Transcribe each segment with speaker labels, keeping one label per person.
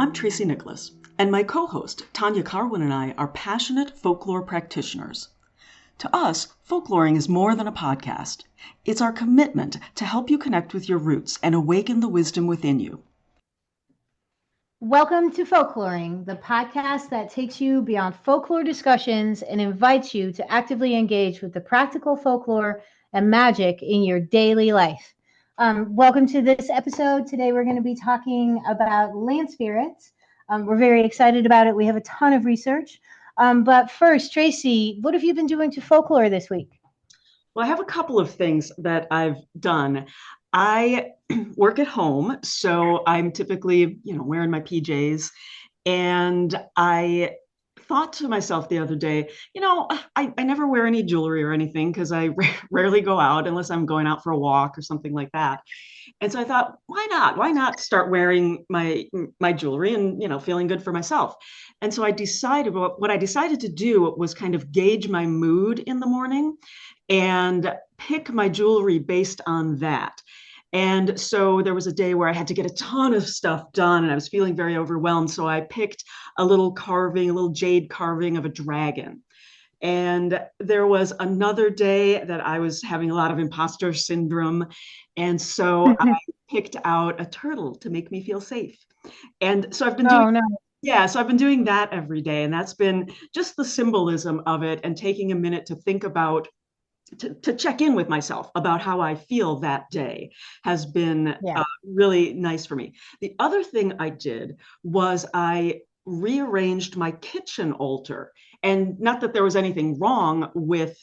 Speaker 1: I'm Tracy Nicholas, and my co-host Tanya Carwyn and I are passionate folklore practitioners. To us, folkloring is more than a podcast. It's our commitment to help you connect with your roots and awaken the wisdom within you.
Speaker 2: Welcome to Folkloring, the podcast that takes you beyond folklore discussions and invites you to actively engage with the practical folklore and magic in your daily life. Welcome to this episode. Today we're going to be talking about land spirits. We're very excited about it. We have a ton of research. But first, Tracy, what have you been doing to folklore this week?
Speaker 1: Well, I have a couple of things that I've done. I work at home, so I'm typically, wearing my PJs. And I thought to myself the other day, I never wear any jewelry or anything because I rarely go out unless I'm going out for a walk or something like that. And so I thought, why not? Why not start wearing my jewelry and, feeling good for myself? And so what I decided to do was kind of gauge my mood in the morning and pick my jewelry based on that. And so there was a day where I had to get a ton of stuff done and I was feeling very overwhelmed. So I picked a little jade carving of a dragon. And there was another day that I was having a lot of imposter syndrome. And so I picked out a turtle to make me feel safe. And so I've been doing that every day. And that's been just the symbolism of it and taking a minute to think about to check in with myself about how I feel that day has been really nice for me. The other thing I did was I rearranged my kitchen altar. And not that there was anything wrong with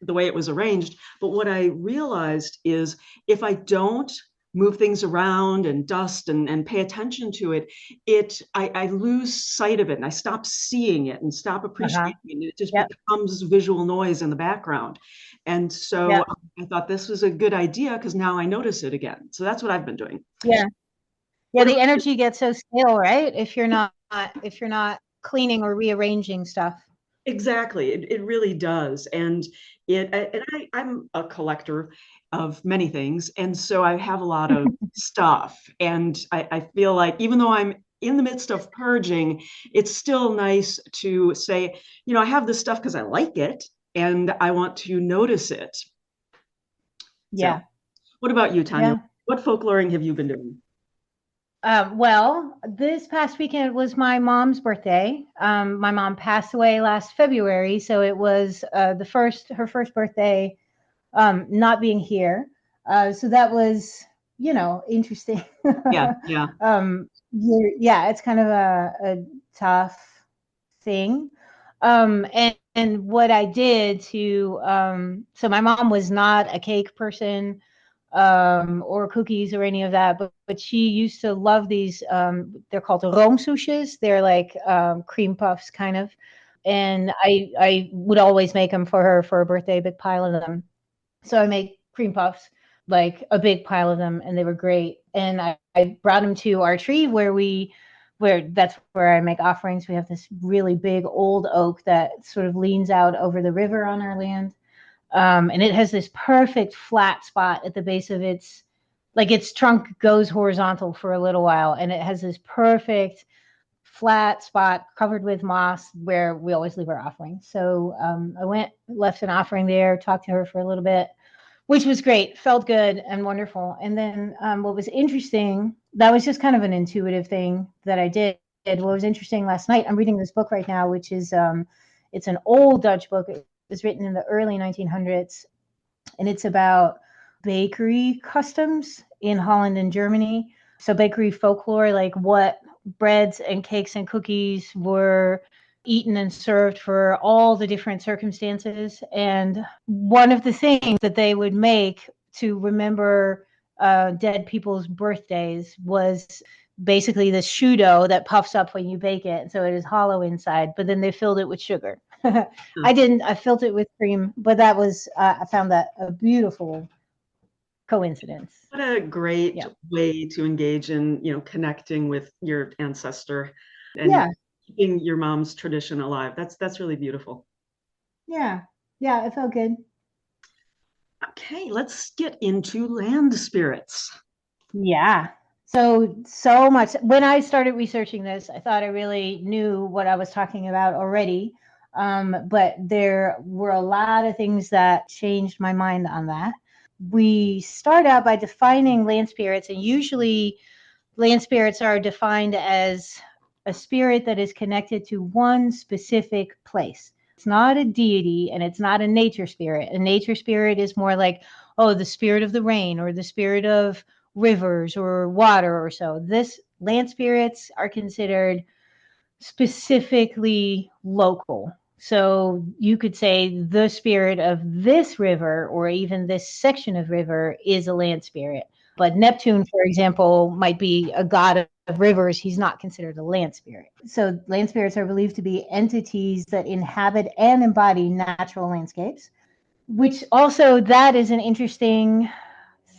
Speaker 1: the way it was arranged, but what I realized is if I don't move things around and dust and pay attention to it, I lose sight of it and I stop seeing it and stop appreciating it. It just becomes visual noise in the background. And so I thought this was a good idea because now I notice it again. So that's what I've been doing.
Speaker 2: Yeah. The energy gets so stale, right? If you're not cleaning or rearranging stuff.
Speaker 1: Exactly. It really does. And I'm a collector of many things. And so I have a lot of stuff. And I feel like even though I'm in the midst of purging, it's still nice to say, I have this stuff because I like it and I want to notice it.
Speaker 2: Yeah.
Speaker 1: So, what about you, Tanya?
Speaker 2: Yeah.
Speaker 1: What folkloring have you been doing?
Speaker 2: Well, this past weekend was my mom's birthday. My mom passed away last February, so it was her first birthday not being here. So that was, interesting.
Speaker 1: Yeah.
Speaker 2: It's kind of a tough thing. And what I did so my mom was not a cake person or cookies or any of that, but she used to love these. They're called roomsoesjes. They're like cream puffs, kind of. And I would always make them for her for a birthday, a big pile of them. So I make cream puffs, like a big pile of them, and they were great. And I brought them to our tree that's where I make offerings. We have this really big old oak that sort of leans out over the river on our land. And it has this perfect flat spot at the base of its trunk goes horizontal for a little while. And it has this perfect flat spot covered with moss where we always leave our offerings. So I left an offering there, talked to her for a little bit, which was great, felt good and wonderful. And then what was interesting, that was just kind of an intuitive thing that I did. What was interesting last night, I'm reading this book right now, which is, it's an old Dutch book. It was written in the early 1900s, and it's about bakery customs in Holland and Germany. So bakery folklore, like what breads and cakes and cookies were eaten and served for all the different circumstances. And one of the things that they would make to remember dead people's birthdays was basically the shoe dough that puffs up when you bake it. So it is hollow inside, but then they filled it with sugar. I filled it with cream, but that was, I found that a beautiful coincidence.
Speaker 1: What a great way to engage in, connecting with your ancestor and keeping your mom's tradition alive. That's really beautiful.
Speaker 2: Yeah, it felt good.
Speaker 1: Okay, let's get into land spirits.
Speaker 2: Yeah. So much. When I started researching this, I thought I really knew what I was talking about already. But there were a lot of things that changed my mind on that. We start out by defining land spirits, and usually land spirits are defined as a spirit that is connected to one specific place. It's not a deity and it's not a nature spirit. A nature spirit is more like, oh, the spirit of the rain or the spirit of rivers or water or so. This land spirits are considered specifically local. So you could say the spirit of this river or even this section of river is a land spirit. But Neptune, for example, might be a god of rivers. He's not considered a land spirit. So land spirits are believed to be entities that inhabit and embody natural landscapes, which also that is an interesting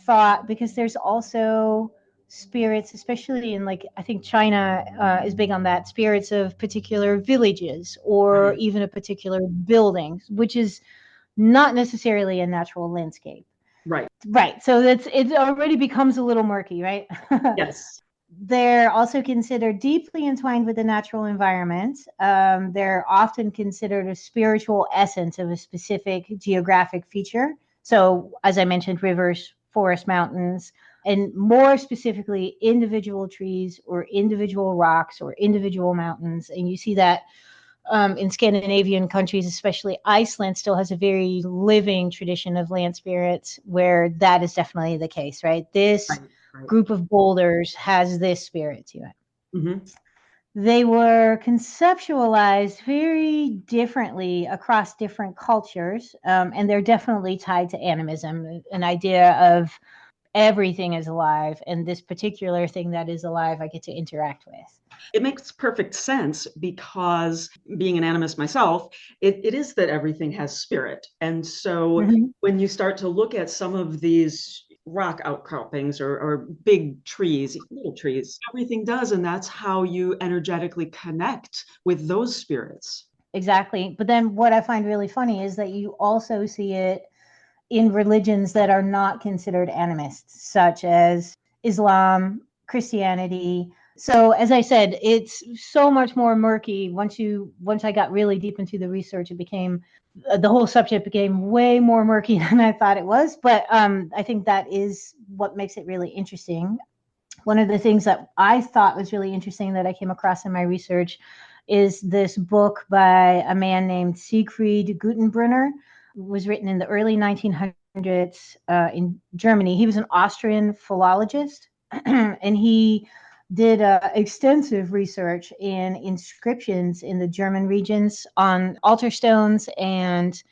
Speaker 2: thought because there's also spirits, especially in like I think China is big on that, spirits of particular villages or
Speaker 1: Right.
Speaker 2: even a particular building, which is not necessarily a natural landscape.
Speaker 1: Right.
Speaker 2: Right. So it already becomes a little murky, right?
Speaker 1: Yes.
Speaker 2: They're also considered deeply entwined with the natural environment. They're often considered a spiritual essence of a specific geographic feature. So, as I mentioned, rivers, forests, mountains, and more specifically, individual trees or individual rocks or individual mountains. And you see that in Scandinavian countries, especially Iceland, still has a very living tradition of land spirits where that is definitely the case, right? This
Speaker 1: Right. Right.
Speaker 2: group of boulders has this spirit to it.
Speaker 1: Mm-hmm.
Speaker 2: They were conceptualized very differently across different cultures, and they're definitely tied to animism, an idea of everything is alive, and this particular thing that is alive, I get to interact with.
Speaker 1: It makes perfect sense because being an animist myself, it is that everything has spirit. And so
Speaker 2: Mm-hmm.
Speaker 1: when you start to look at some of these rock outcroppings or big trees, little trees, everything does. And that's how you energetically connect with those spirits.
Speaker 2: Exactly. But then what I find really funny is that you also see it in religions that are not considered animists, such as Islam, Christianity. So as I said, it's so much more murky. Once I got really deep into the research, it became the whole subject became way more murky than I thought it was. But I think that is what makes it really interesting. One of the things that I thought was really interesting that I came across in my research is this book by a man named Siegfried Gutenbrunner. It was written in the early 1900s in Germany. He was an Austrian philologist, and he did extensive research in inscriptions in the German regions on altar stones and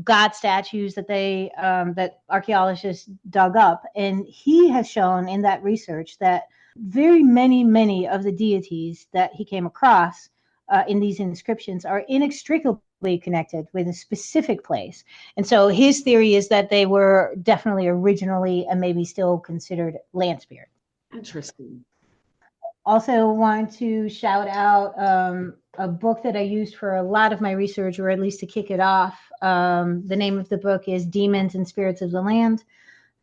Speaker 2: god statues that archaeologists dug up, and he has shown in that research that very many of the deities that he came across in these inscriptions are inextricably connected with a specific place. And so his theory is that they were definitely originally and maybe still considered land spirits.
Speaker 1: Interesting.
Speaker 2: Also want to shout out a book that I used for a lot of my research, or at least to kick it off. The name of the book is Demons and Spirits of the Land,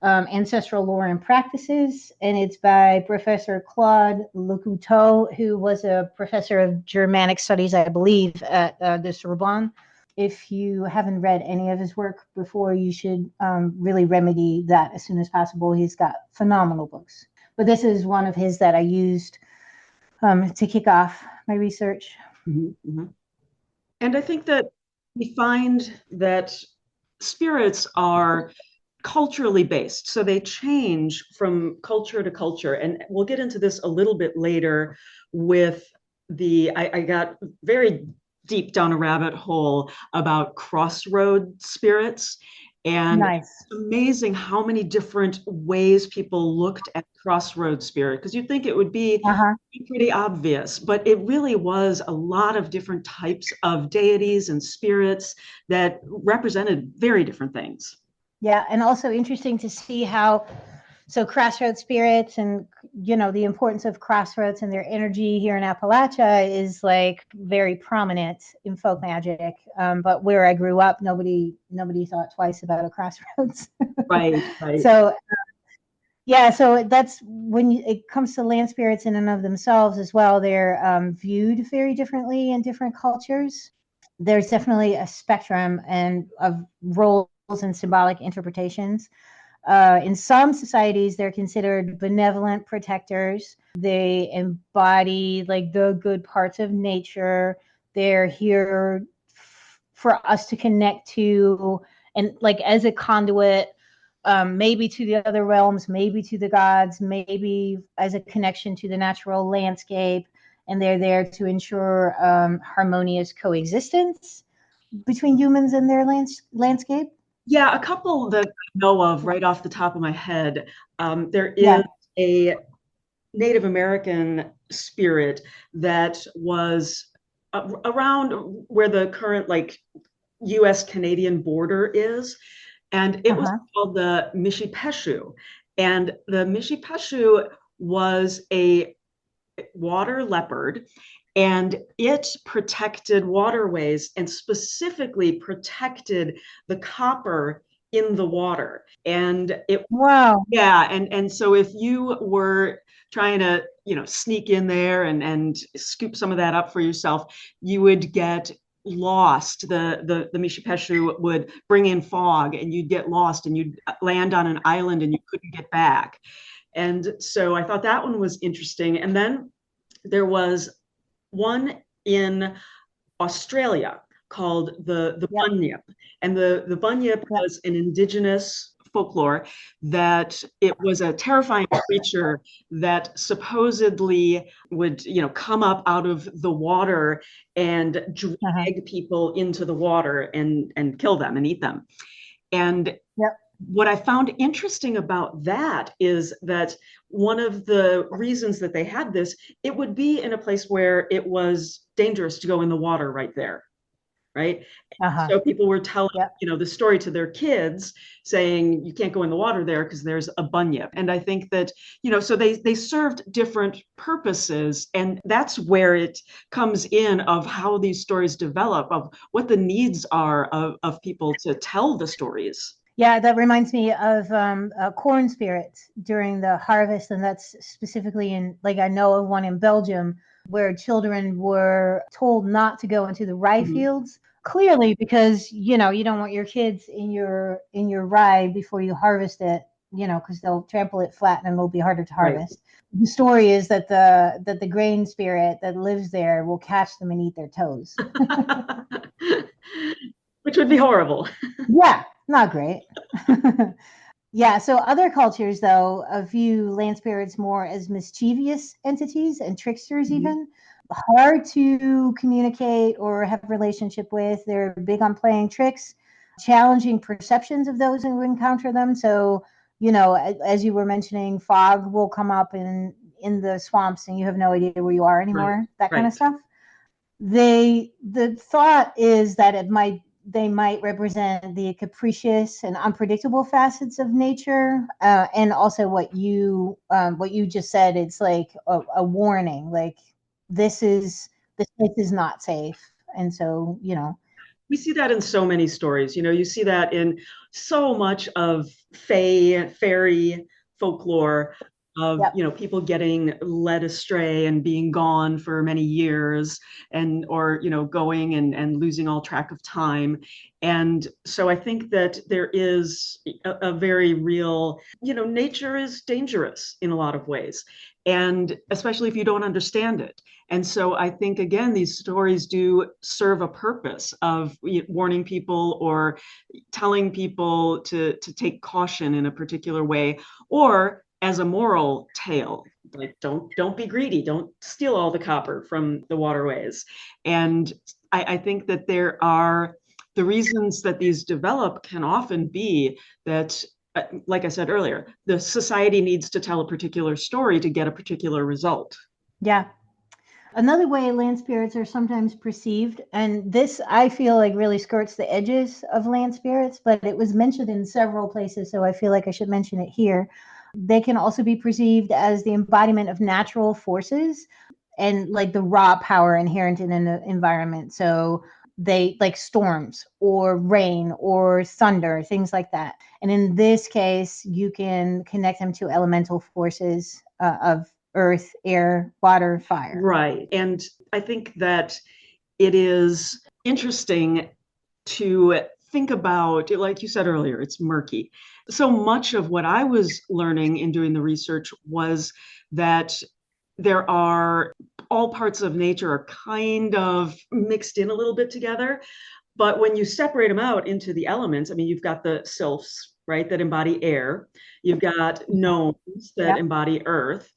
Speaker 2: Ancestral Lore and Practices, and it's by Professor Claude Lecouteau, who was a professor of Germanic studies, I believe, at the Sorbonne. If you haven't read any of his work before, you should really remedy that as soon as possible. He's got phenomenal books. But this is one of his that I used to kick off my research.
Speaker 1: Mm-hmm. Mm-hmm. And I think that we find that spirits are culturally based. So they change from culture to culture. And we'll get into this a little bit later with I got very deep down a rabbit hole about crossroad spirits. And
Speaker 2: Nice.
Speaker 1: it's amazing how many different ways people looked at crossroad spirit, because you'd think it would be
Speaker 2: Uh-huh.
Speaker 1: pretty obvious, but it really was a lot of different types of deities and spirits that represented very different things.
Speaker 2: Yeah, and also interesting to see how so crossroad spirits and the importance of crossroads and their energy here in Appalachia is like very prominent in folk magic. But where I grew up, nobody thought twice about a crossroads.
Speaker 1: Right, right.
Speaker 2: So Yeah, so that's when it comes to land spirits in and of themselves as well. They're viewed very differently in different cultures. There's definitely a spectrum and of roles and symbolic interpretations. In some societies, they're considered benevolent protectors. They embody like the good parts of nature. They're here for us to connect to, and like as a conduit, maybe to the other realms, maybe to the gods, maybe as a connection to the natural landscape. And they're there to ensure harmonious coexistence between humans and their landscape.
Speaker 1: Yeah, a couple that I know of right off the top of my head. There
Speaker 2: Yeah.
Speaker 1: is a Native American spirit that was around where the current like US Canadian border is. And it was
Speaker 2: Uh-huh.
Speaker 1: called the Mishipeshu. And the Mishipeshu was a water leopard, and it protected waterways and specifically protected the copper in the water. And it,
Speaker 2: Wow.
Speaker 1: yeah, and so if you were trying to, sneak in there and scoop some of that up for yourself, you would get lost. The Mishipeshu would bring in fog and you'd get lost and you'd land on an island and you couldn't get back. And so I thought that one was interesting. And then there was one in Australia called the
Speaker 2: Yep.
Speaker 1: bunyip. And the bunyip
Speaker 2: Yep.
Speaker 1: was an indigenous folklore that it was a terrifying creature that supposedly would, come up out of the water and
Speaker 2: Uh-huh.
Speaker 1: drag people into the water and kill them and eat them. And
Speaker 2: Yep.
Speaker 1: what I found interesting about that is that one of the reasons that they had this, it would be in a place where it was dangerous to go in the water right there, right?
Speaker 2: Uh-huh.
Speaker 1: So people were telling,
Speaker 2: Yep.
Speaker 1: the story to their kids saying, you can't go in the water there because there's a bunyip. And I think that, so they served different purposes. And that's where it comes in of how these stories develop, of what the needs are of people to tell the stories.
Speaker 2: Yeah, that reminds me of corn spirits during the harvest, and that's specifically in, like, I know of one in Belgium where children were told not to go into the rye
Speaker 1: Mhm.
Speaker 2: fields, clearly because you don't want your kids in your rye before you harvest it, because they'll trample it flat and it'll be harder to
Speaker 1: Right.
Speaker 2: harvest. The story is that the grain spirit that lives there will catch them and eat their toes.
Speaker 1: Which would be horrible.
Speaker 2: Yeah, not great. Yeah, so other cultures, though, view land spirits more as mischievous entities and tricksters,
Speaker 1: Mhm.
Speaker 2: even hard to communicate or have a relationship with. They're big on playing tricks, challenging perceptions of those who encounter them. So, as you were mentioning, fog will come up in the swamps and you have no idea where you are
Speaker 1: Right,
Speaker 2: anymore, that kind of
Speaker 1: right.
Speaker 2: stuff. The thought is that they might represent the capricious and unpredictable facets of nature, and also what you just said. It's like a warning, like this place is not safe, and so
Speaker 1: We see that in so many stories. You see that in so much of fairy folklore of,
Speaker 2: yep.
Speaker 1: people getting led astray and being gone for many years or, going and losing all track of time. And so I think that there is a very real, nature is dangerous in a lot of ways. And especially if you don't understand it. And so I think, again, these stories do serve a purpose of warning people or telling people to take caution in a particular way, or as a moral tale, like don't be greedy, don't steal all the copper from the waterways. And I think that there are the reasons that these develop can often be that, like I said earlier, the society needs to tell a particular story to get a particular result.
Speaker 2: Yeah. Another way land spirits are sometimes perceived, and this I feel like really skirts the edges of land spirits, but it was mentioned in several places, so I feel like I should mention it here. They can also be perceived as the embodiment of natural forces and like the raw power inherent in an environment. So they like storms or rain or thunder, things like that. And in this case, you can connect them to elemental forces of earth, air, water, fire.
Speaker 1: Right. And I think that it is interesting to think about, like you said earlier, it's murky. So much of what I was learning in doing the research was that there are all parts of nature are kind of mixed in a little bit together. But when you separate them out into the elements, I mean, you've got the sylphs, right, that embody air. You've got gnomes that
Speaker 2: Yep.
Speaker 1: embody earth,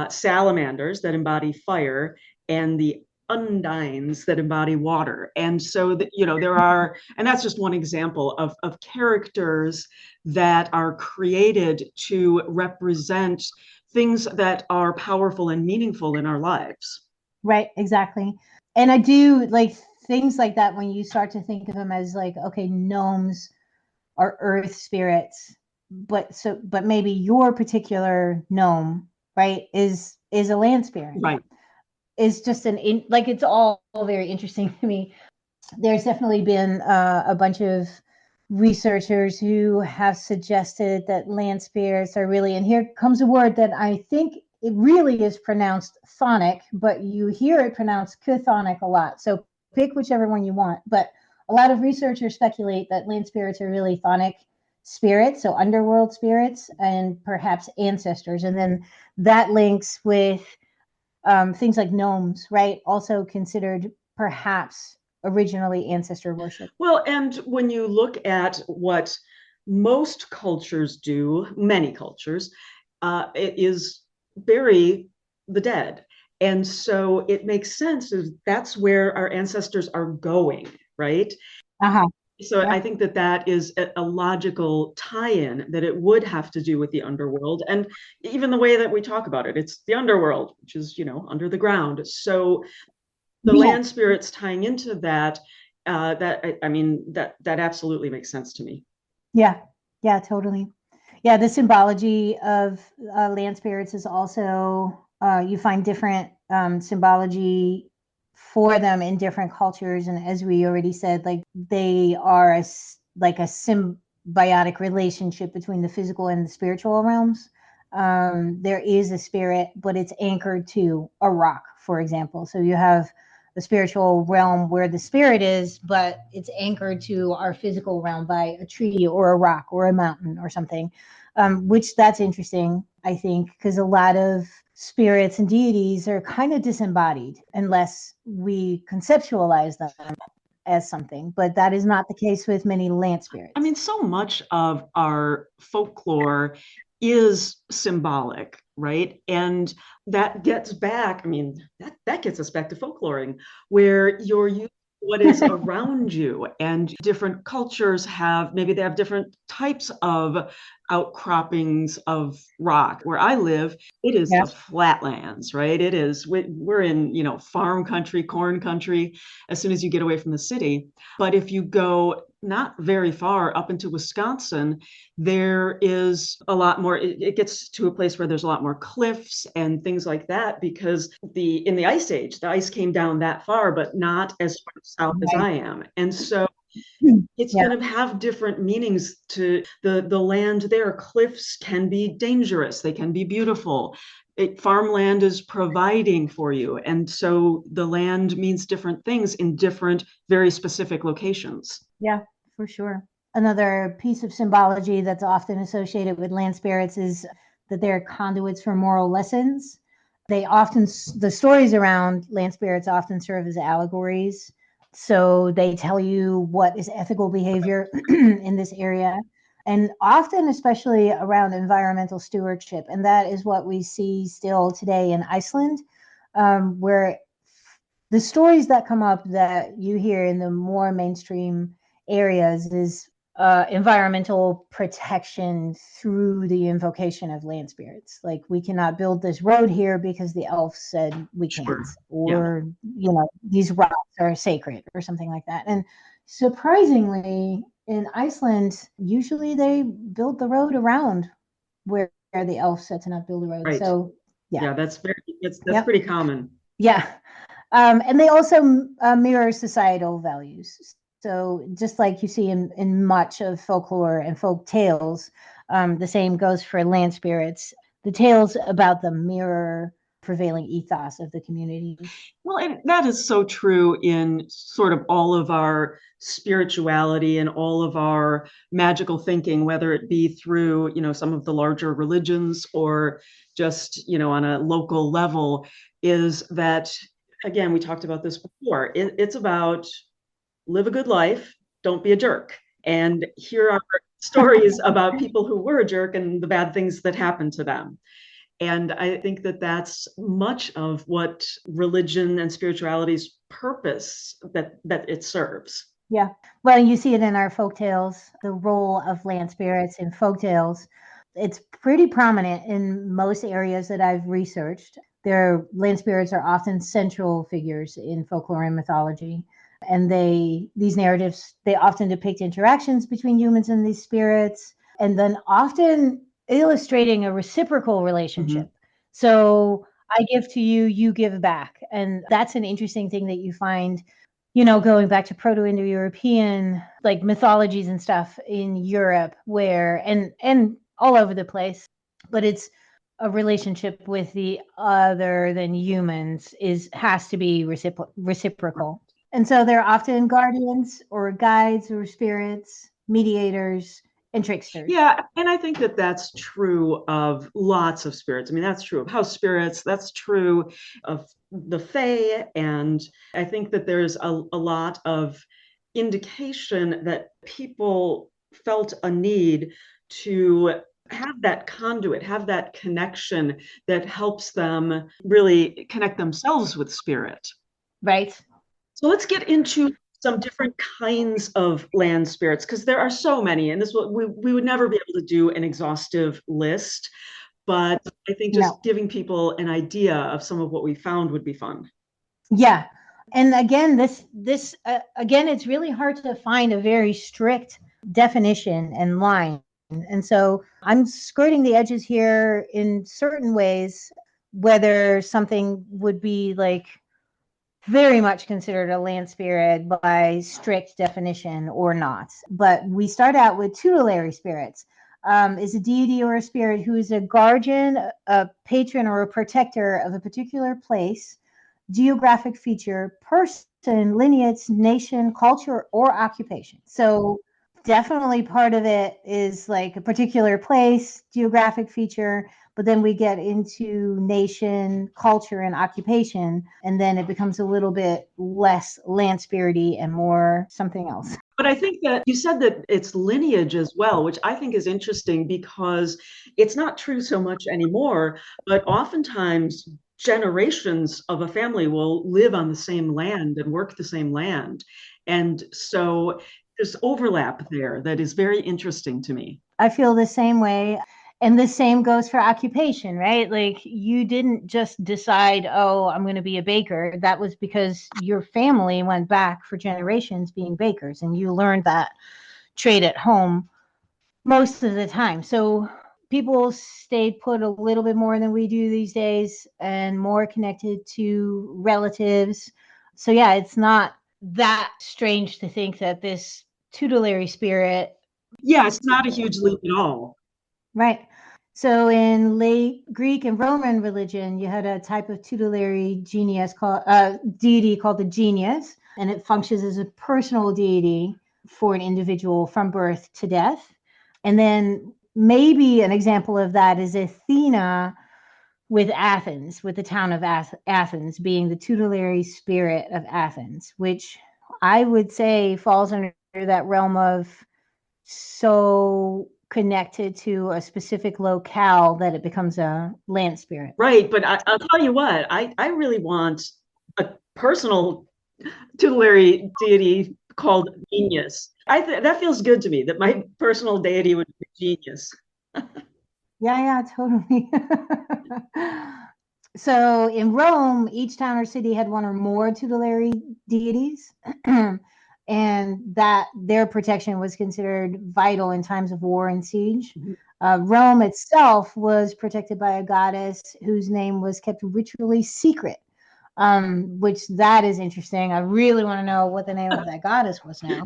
Speaker 1: salamanders that embody fire, and the undines that embody water. And so that, there are, and that's just one example of characters that are created to represent things that are powerful and meaningful in our lives.
Speaker 2: Right, exactly. And I do like things like that when you start to think of them as like, okay, gnomes are earth spirits, but maybe your particular gnome, right, is a land spirit.
Speaker 1: Right.
Speaker 2: Is just like it's all very interesting to me. There's definitely been a bunch of researchers who have suggested that land spirits are really, and here comes a word that I think it really is pronounced chthonic, but you hear it pronounced chthonic a lot. So pick whichever one you want. But a lot of researchers speculate that land spirits are really chthonic spirits, so underworld spirits, and perhaps ancestors. And then that links with things like gnomes, right? Also considered perhaps originally ancestor worship.
Speaker 1: Well, and when you look at what most cultures do, many cultures, it is bury the dead. And so it makes sense. That's where our ancestors are going, right?
Speaker 2: Uh-huh.
Speaker 1: So
Speaker 2: Yeah.
Speaker 1: I think that is a logical tie-in, that it would have to do with the underworld. And even the way that we talk about it, it's the underworld, which is, under the ground. So the land spirits tying into that, that absolutely makes sense to me.
Speaker 2: Yeah, totally. Yeah, the symbology of land spirits is also, you find different symbology for them in different cultures. And as we already said, like they are like a symbiotic relationship between the physical and the spiritual realms. There is a spirit, but it's anchored to a rock, for example. So you have the spiritual realm where the spirit is, but it's anchored to our physical realm by a tree or a rock or a mountain or something, which that's interesting, I think, because a lot of spirits and deities are kind of disembodied unless we conceptualize them as something, but that is not the case with many land spirits.
Speaker 1: I mean, so much of our folklore is symbolic, right? And that gets back, I mean, that gets us back to folkloring, where you're using what is around you. And different cultures maybe they have different types of outcroppings of rock. Where I live, it is the flatlands, right? It is, we're in, farm country, corn country, as soon as you get away from the city. But if you go not very far up into Wisconsin, there is a lot more, it gets to a place where there's a lot more cliffs and things like that, because in the ice age, the ice came down that far, but not as far south as I am. And so it's going to have different meanings to the land there. Cliffs can be dangerous. They can be beautiful. Farmland is providing for you. And so the land means different things in different, very specific locations.
Speaker 2: Yeah, for sure. Another piece of symbology that's often associated with land spirits is that they're conduits for moral lessons. The stories around land spirits often serve as allegories. So they tell you what is ethical behavior in this area, and often, especially around environmental stewardship. And that is what we see still today in Iceland, where the stories that come up that you hear in the more mainstream areas is environmental protection through the invocation of land spirits. Like, we cannot build this road here because the elves said we can't, or these rocks are sacred or something like that. And surprisingly, in Iceland, usually they build the road around where the elves said to not build the road.
Speaker 1: Right.
Speaker 2: So
Speaker 1: that's pretty common.
Speaker 2: Yeah. And they also mirror societal values. So just like you see in much of folklore and folk tales, the same goes for land spirits. The tales about them mirror prevailing ethos of the communities.
Speaker 1: Well, and that is so true in sort of all of our spirituality and all of our magical thinking, whether it be through, some of the larger religions or just, on a local level, is that, again, we talked about this before. It's about live a good life, don't be a jerk. And here are stories about people who were a jerk and the bad things that happened to them. And I think that that's much of what religion and spirituality's purpose that it serves.
Speaker 2: Yeah. Well, you see it in our folk tales, the role of land spirits in folk tales. It's pretty prominent in most areas that I've researched. Their land spirits are often central figures in folklore and mythology. And these narratives, they often depict interactions between humans and these spirits, and then often illustrating a reciprocal relationship. Mm-hmm. So I give to you, you give back. And that's an interesting thing that you find, going back to Proto-Indo-European like mythologies and stuff in Europe, where and all over the place, but it's a relationship with the other than humans has to be reciprocal. And so they're often guardians or guides or spirits, mediators, and tricksters.
Speaker 1: Yeah, and I think that that's true of lots of spirits. I mean, that's true of house spirits, that's true of the Fae, and I think that there's a lot of indication that people felt a need to have that conduit, have that connection that helps them really connect themselves with spirit.
Speaker 2: Right.
Speaker 1: So let's get into some different kinds of land spirits, because there are so many, and we would never be able to do an exhaustive list, but I think just giving people an idea of some of what we found would be fun.
Speaker 2: Yeah. And again, this again, it's really hard to find a very strict definition and line. And so I'm skirting the edges here in certain ways, whether something would be like very much considered a land spirit by strict definition or not. But we start out with tutelary spirits. Is a deity or a spirit who is a guardian, a patron, or a protector of a particular place, geographic feature, person, lineage, nation, culture, or occupation. So definitely part of it is like a particular place, geographic feature, but then we get into nation, culture, and occupation, and then it becomes a little bit less land spirity and more something else.
Speaker 1: But I think that you said that it's lineage as well, which I think is interesting because it's not true so much anymore, but oftentimes generations of a family will live on the same land and work the same land. And so there's overlap there that is very interesting to me.
Speaker 2: I feel the same way. And the same goes for occupation, right? Like you didn't just decide, oh, I'm going to be a baker. That was because your family went back for generations being bakers and you learned that trade at home most of the time. So people stay put a little bit more than we do these days and more connected to relatives. So yeah, it's not that strange to think that this tutelary spirit.
Speaker 1: Yeah, it's not a huge leap at all.
Speaker 2: Right. So in late Greek and Roman religion, you had a type of tutelary genius deity called the genius, and it functions as a personal deity for an individual from birth to death. And then maybe an example of that is Athena with Athens, with the town of Athens being the tutelary spirit of Athens, which I would say falls under that realm of so connected to a specific locale that it becomes a land spirit.
Speaker 1: Right, but I'll tell you what, I really want a personal tutelary deity called Genius. That feels good to me, that my personal deity would be Genius.
Speaker 2: Yeah, totally. So in Rome, each town or city had one or more tutelary deities. And that their protection was considered vital in times of war and siege. Mm-hmm. Rome itself was protected by a goddess whose name was kept ritually secret which that is interesting. I really want to know what the name of that goddess was now.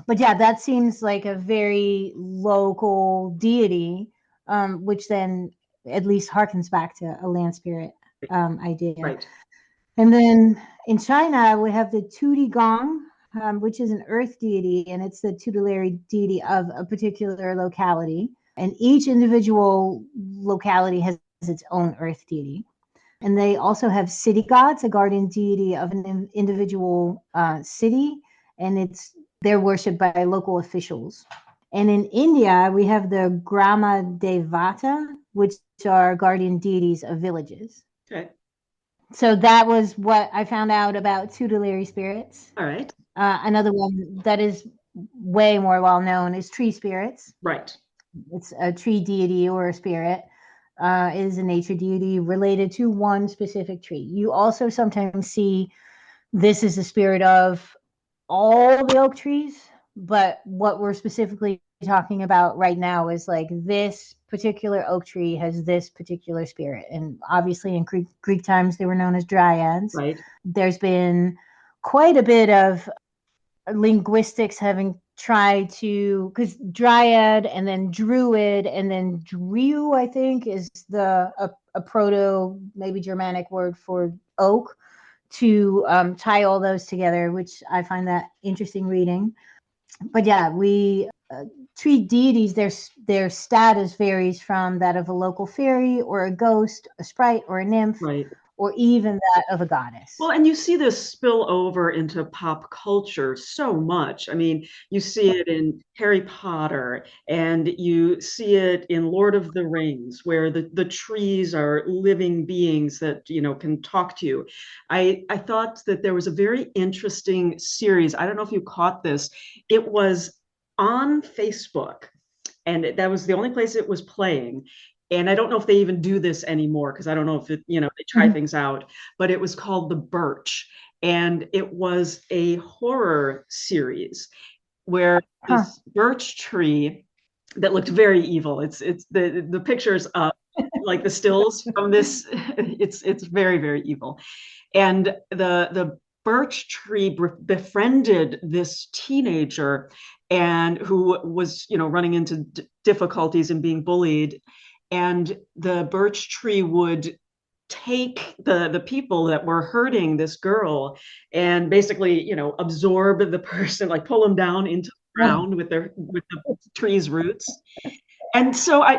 Speaker 2: But yeah, that seems like a very local deity, which then at least harkens back to a land spirit idea.
Speaker 1: Right.
Speaker 2: And then in China, we have the Tudi Gong, which is an earth deity, and it's the tutelary deity of a particular locality. And each individual locality has its own earth deity. And they also have city gods, a guardian deity of an individual city, and they're worshipped by local officials. And in India, we have the Grama Devata, which are guardian deities of villages.
Speaker 1: Okay.
Speaker 2: So that was what I found out about tutelary spirits.
Speaker 1: All right.
Speaker 2: Another one that is way more well known is tree spirits.
Speaker 1: Right.
Speaker 2: It's a tree deity or a spirit. Is a nature deity related to one specific tree. You also sometimes see this is the spirit of all the oak trees, but what we're specifically talking about right now is like this particular oak tree has this particular spirit. And obviously in Greek times, they were known as dryads.
Speaker 1: Right.
Speaker 2: There's been quite a bit of linguistics having tried to, because dryad and then druid and then drew, I think, is a proto, maybe Germanic word for oak, to tie all those together, which I find that interesting reading. But yeah, we treat deities, their status varies from that of a local fairy or a ghost, a sprite or a nymph,
Speaker 1: Right.
Speaker 2: or even that of a goddess.
Speaker 1: Well, and you see this spill over into pop culture so much. I mean, you see it in Harry Potter, and you see it in Lord of the Rings, where the trees are living beings that, can talk to you. I thought that there was a very interesting series. I don't know if you caught this. It was on Facebook, and that was the only place it was playing. And I don't know if they even do this anymore, because I don't know if they try things out, but it was called The Birch. And it was a horror series where this birch tree that looked very evil. It's the pictures of like the stills from this. It's very, very evil. And the birch tree befriended this teenager and who was, running into difficulties and being bullied. And the birch tree would take the people that were hurting this girl and basically, absorb the person, like pull them down into the ground with the tree's roots. And so I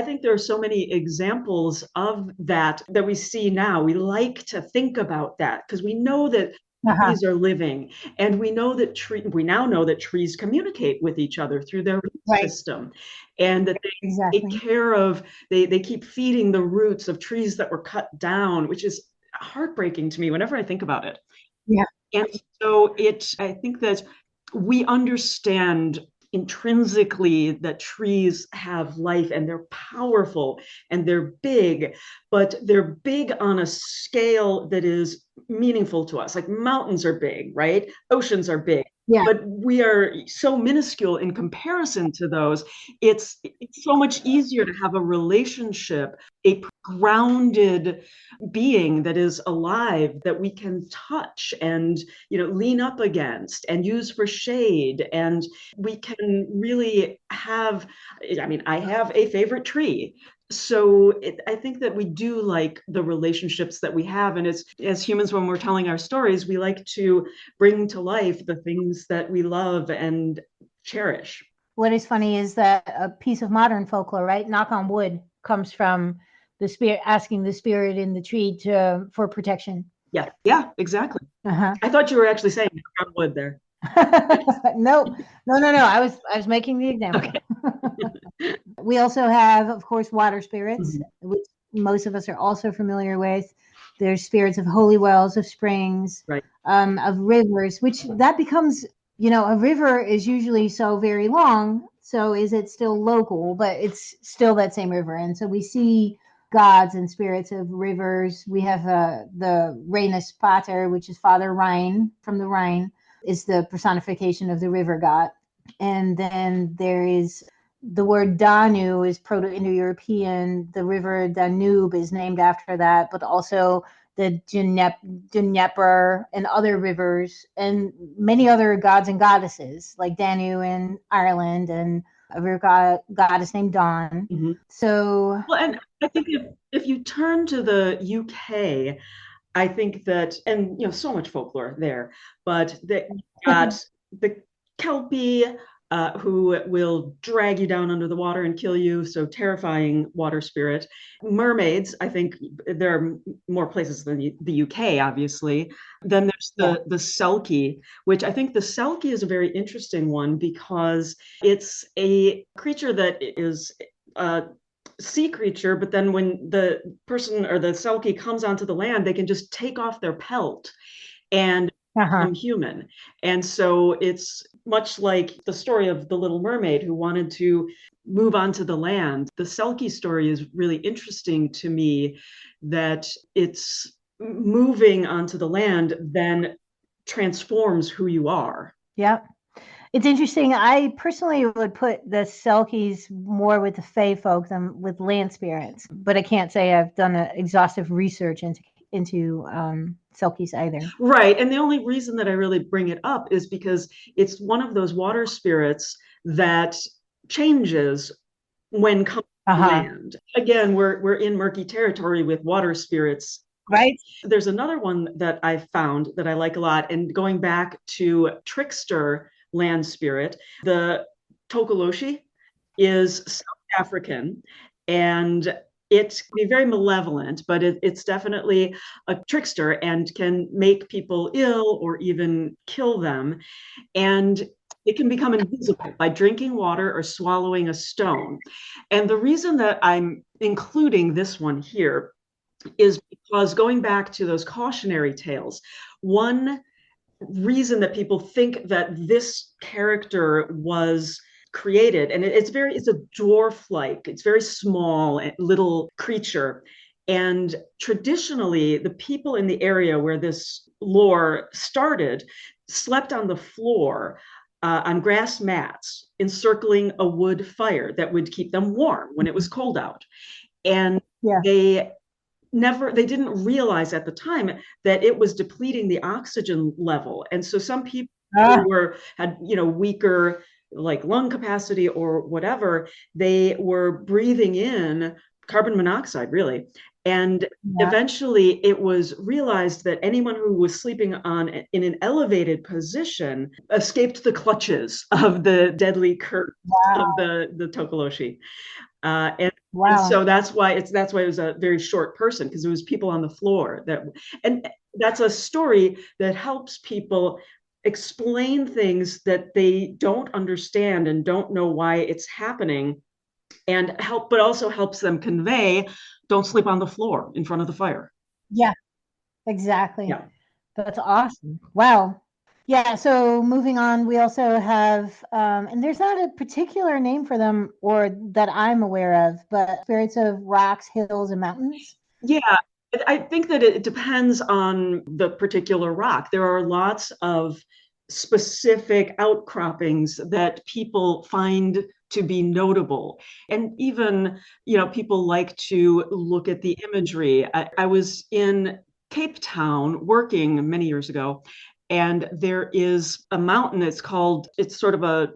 Speaker 1: think there are so many examples of that we see now. We like to think about that because we know that trees are living, and we know that we now know that trees communicate with each other through their root system, and that they take care of, they keep feeding the roots of trees that were cut down, which is heartbreaking to me whenever I think about it.
Speaker 2: Yeah.
Speaker 1: And so I think that we understand intrinsically that trees have life and they're powerful and they're big, but they're big on a scale that is meaningful to us. Like mountains are big, right? Oceans are big. Yeah. But we are so minuscule in comparison to those. It's so much easier to have a relationship, a grounded being that is alive, that we can touch and lean up against and use for shade. And we can really have, I have a favorite tree. So I think that we do like the relationships that we have. And as humans, when we're telling our stories, we like to bring to life the things that we love and cherish.
Speaker 2: What is funny is that a piece of modern folklore, right? Knock on wood, comes from the spirit, asking the spirit in the tree for protection.
Speaker 1: Yeah, exactly. I thought you were actually saying knock on wood there.
Speaker 2: No. I was making the example. Okay. We also have, of course, water spirits, which most of us are also familiar with. There's spirits of holy wells, of springs, right. Of rivers, which that becomes, a river is usually so very long. So is it still local? But it's still that same river. And so we see gods and spirits of rivers. We have the Rhenus Pater, which is Father Rhine from the Rhine, is the personification of the river god. And then there is the word Danu is Proto-Indo-European. The river Danube is named after that, but also the Dnieper and other rivers and many other gods and goddesses like Danu in Ireland and a river goddess named Dawn.
Speaker 1: Mm-hmm.
Speaker 2: So,
Speaker 1: well, and I think if you turn to the UK, I think that, and so much folklore there, but that you got the Kelpie, who will drag you down under the water and kill you. So terrifying water spirit. Mermaids, I think there are more places than the UK, obviously. Then there's the Selkie, which I think the Selkie is a very interesting one because it's a creature that is sea creature, but then when the person or the Selkie comes onto the land, they can just take off their pelt and become human. And so it's much like the story of the Little Mermaid who wanted to move onto the land. The Selkie story is really interesting to me, that it's moving onto the land then transforms who you are.
Speaker 2: Yeah. It's interesting. I personally would put the Selkies more with the Fae folk than with land spirits, but I can't say I've done an exhaustive research into Selkies either.
Speaker 1: Right. And the only reason that I really bring it up is because it's one of those water spirits that changes when coming to land. Again, we're in murky territory with water spirits.
Speaker 2: Right.
Speaker 1: There's another one that I found that I like a lot. And going back to trickster land spirit, the Tokoloshi is South African, and it can be very malevolent, but it's definitely a trickster and can make people ill or even kill them. And it can become invisible by drinking water or swallowing a stone. And the reason that I'm including this one here is because, going back to those cautionary tales, one reason that people think that this character was created, and it's a dwarf-like, it's very small little creature, and traditionally the people in the area where this lore started slept on the floor on grass mats encircling a wood fire that would keep them warm when it was cold out. And they didn't realize at the time that it was depleting the oxygen level. And so some people who had weaker like lung capacity or whatever, they were breathing in carbon monoxide, really. And eventually it was realized that anyone who was sleeping in an elevated position escaped the clutches of the deadly curse of the Tokoloshi. And so that's why it was a very short person, because it was people on the floor and that's a story that helps people explain things that they don't understand and don't know why it's happening, but also helps them convey, don't sleep on the floor in front of the fire.
Speaker 2: Yeah, exactly. Yeah. That's awesome. Wow. Yeah, so moving on, we also have, and there's not a particular name for them or that I'm aware of, but spirits of rocks, hills, and mountains.
Speaker 1: Yeah, I think that it depends on the particular rock. There are lots of specific outcroppings that people find to be notable. And even, people like to look at the imagery. I was in Cape Town working many years ago, and there is a mountain. It's sort of a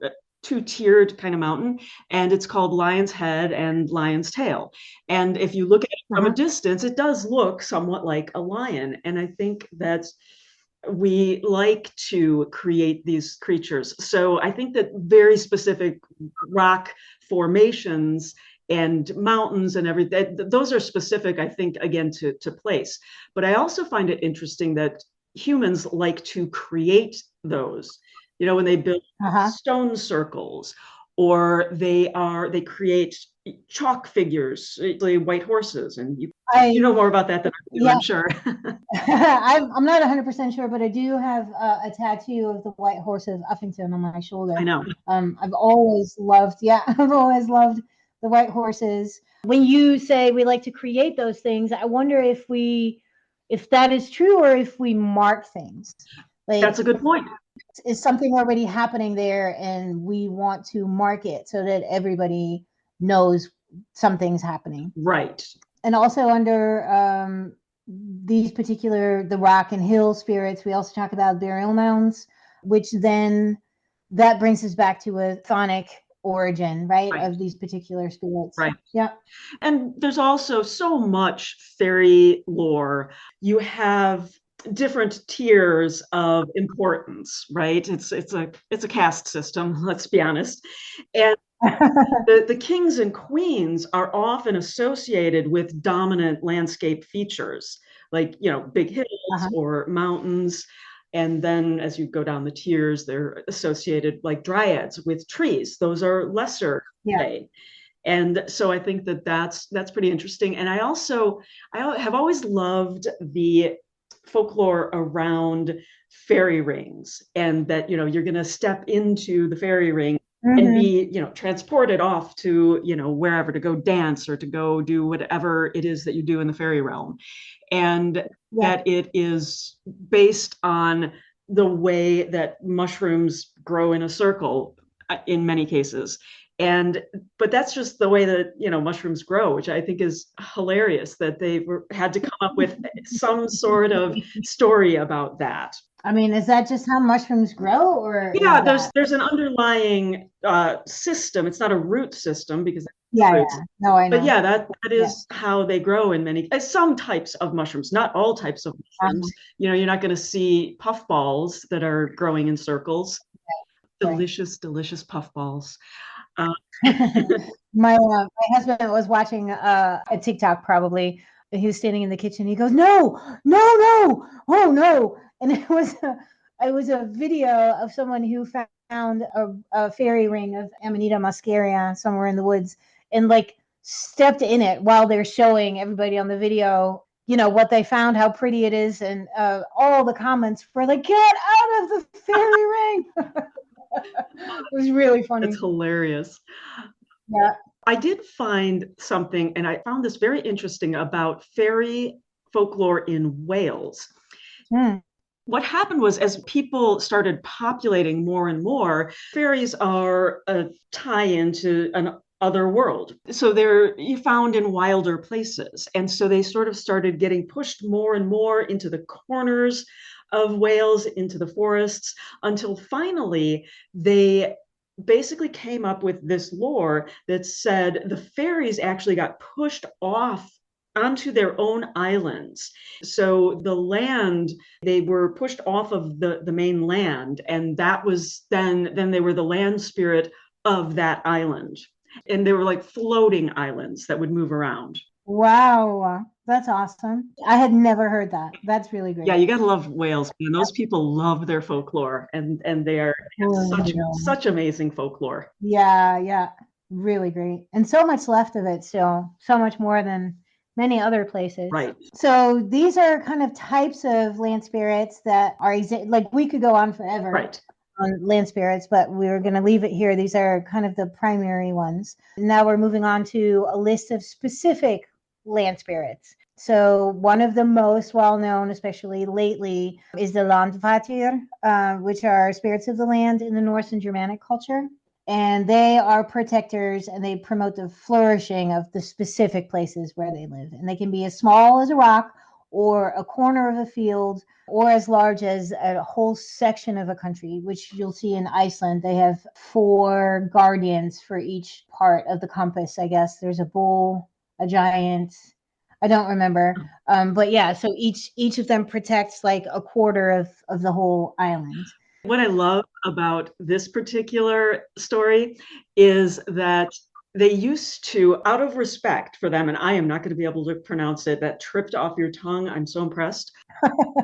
Speaker 1: two-tiered kind of mountain, and it's called Lion's Head and Lion's Tail. And if you look at it from a distance, it does look somewhat like a lion. And I think that we like to create these creatures. So I think that very specific rock formations and mountains and everything, those are specific, I think, again, to place. But I also find it interesting that humans like to create those, when they build stone circles, or they create chalk figures, white horses, and you know more about that than I do, I'm sure.
Speaker 2: I'm not 100% sure, but I do have a tattoo of the white horse of Uffington on my shoulder.
Speaker 1: I know.
Speaker 2: I've always loved the white horses. When you say we like to create those things, I wonder if that is true or if we mark things.
Speaker 1: That's a good point.
Speaker 2: Is something already happening there, and we want to mark it so that everybody knows something's happening.
Speaker 1: Right.
Speaker 2: And also under these particular, the rock and hill spirits, we also talk about burial mounds, which then that brings us back to a chthonic origin, right, of these particular spirits.
Speaker 1: Right.
Speaker 2: Yeah.
Speaker 1: And there's also so much fairy lore. You have different tiers of importance, right? It's a caste system, let's be honest. And the kings and queens are often associated with dominant landscape features, like, big hills or mountains. And then as you go down the tiers, they're associated like dryads with trees. Those are lesser today. And so I think that's pretty interesting. And I have always loved the folklore around fairy rings, and that, you're going to step into the fairy ring and be, transported off to, wherever to go dance or to go do whatever it is that you do in the fairy realm. And that it is based on the way that mushrooms grow in a circle in many cases. But that's just the way that, mushrooms grow, which I think is hilarious, that they had to come up with some sort of story about that.
Speaker 2: I mean, is that just how mushrooms grow, or
Speaker 1: yeah, there's an underlying system. It's not a root system because roots.
Speaker 2: No, I know.
Speaker 1: But yeah, that is how they grow in some types of mushrooms, not all types of mushrooms. You're not going to see puffballs that are growing in circles. Delicious puffballs.
Speaker 2: My husband was watching a TikTok, probably. He was standing in the kitchen. He goes, no, oh no. And it was a video of someone who found a fairy ring of Amanita muscaria somewhere in the woods, and like stepped in it while they're showing everybody on the video, what they found, how pretty it is. And all the comments were like, get out of the fairy ring. It was really funny.
Speaker 1: It's hilarious.
Speaker 2: Yeah.
Speaker 1: I did find something, and I found this very interesting, about fairy folklore in Wales. What happened was, as people started populating more and more, fairies are a tie-in to an other world. So they're found in wilder places. And so they sort of started getting pushed more and more into the corners of Wales, into the forests, until finally they basically came up with this lore that said the fairies actually got pushed off onto their own islands. So the land, they were pushed off of the main land, and that was then they were the land spirit of that island. And they were like floating islands that would move around.
Speaker 2: Wow, that's awesome. I had never heard that. That's really great.
Speaker 1: Yeah, you gotta love Wales, and those people love their folklore, and they are such amazing folklore.
Speaker 2: Yeah, really great, and so much left of it still, so much more than many other places.
Speaker 1: Right.
Speaker 2: So these are kind of types of land spirits that are like, we could go on forever.
Speaker 1: Right.
Speaker 2: On land spirits, but we're going to leave it here. These are kind of the primary ones. Now we're moving on to a list of specific land spirits. So one of the most well-known, especially lately, is the Landvater, which are spirits of the land in the Norse and Germanic culture. And they are protectors, and they promote the flourishing of the specific places where they live. And they can be as small as a rock, or a corner of a field, or as large as a whole section of a country, which you'll see in Iceland. They have 4 guardians for each part of the compass, I guess. There's a bull, a giant, I don't remember. But yeah, so each of them protects like a quarter of the whole island.
Speaker 1: What I love about this particular story is that they used to, out of respect for them, and I am not going to be able to pronounce it, that tripped off your tongue, I'm so impressed,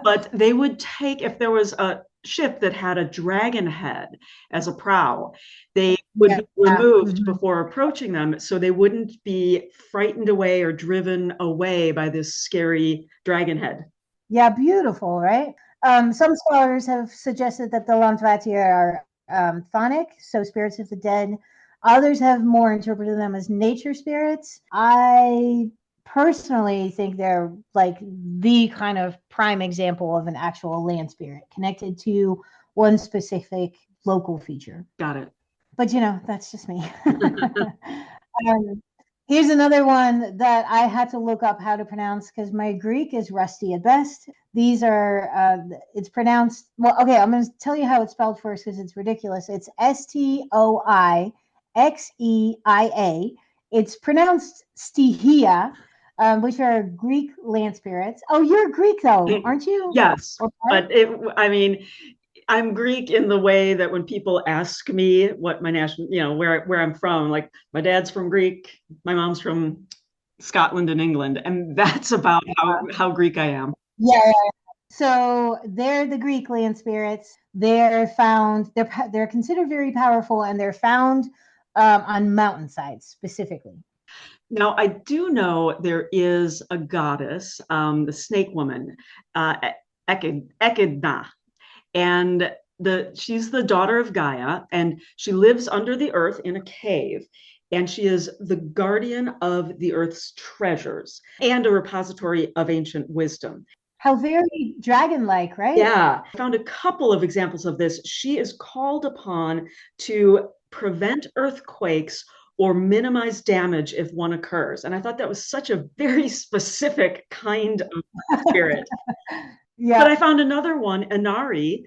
Speaker 1: but they would take, if there was a ship that had a dragon head as a prow, they would be removed before approaching them, so they wouldn't be frightened away or driven away by this scary dragon head.
Speaker 2: Yeah, beautiful, right? Some scholars have suggested that the Landvater are chthonic, so spirits of the dead. Others have more interpreted them as nature spirits. I personally think they're like the kind of prime example of an actual land spirit connected to one specific local feature.
Speaker 1: Got it.
Speaker 2: But that's just me. um, Here's another one that I had to look up how to pronounce because my Greek is rusty at best. These are, it's pronounced, well, okay, I'm going to tell you how it's spelled first because it's ridiculous. It's Stoixeia. It's pronounced stihia, which are Greek land spirits. Oh, you're Greek though, aren't you?
Speaker 1: Yes, but I'm Greek in the way that when people ask me what my national, where I'm from, like my dad's from Greek, my mom's from Scotland and England, and that's about how Greek I am.
Speaker 2: Yeah. So they're the Greek land spirits. They're considered very powerful, and they're found on mountainsides specifically.
Speaker 1: Now, I do know there is a goddess, the snake woman, Echidna, and she's the daughter of Gaia, and she lives under the earth in a cave, and she is the guardian of the earth's treasures and a repository of ancient wisdom.
Speaker 2: How very dragon-like, right?
Speaker 1: Yeah, I found a couple of examples of this. She is called upon to prevent earthquakes or minimize damage if one occurs. And I thought that was such a very specific kind of spirit. Yeah. But I found another one, Inari,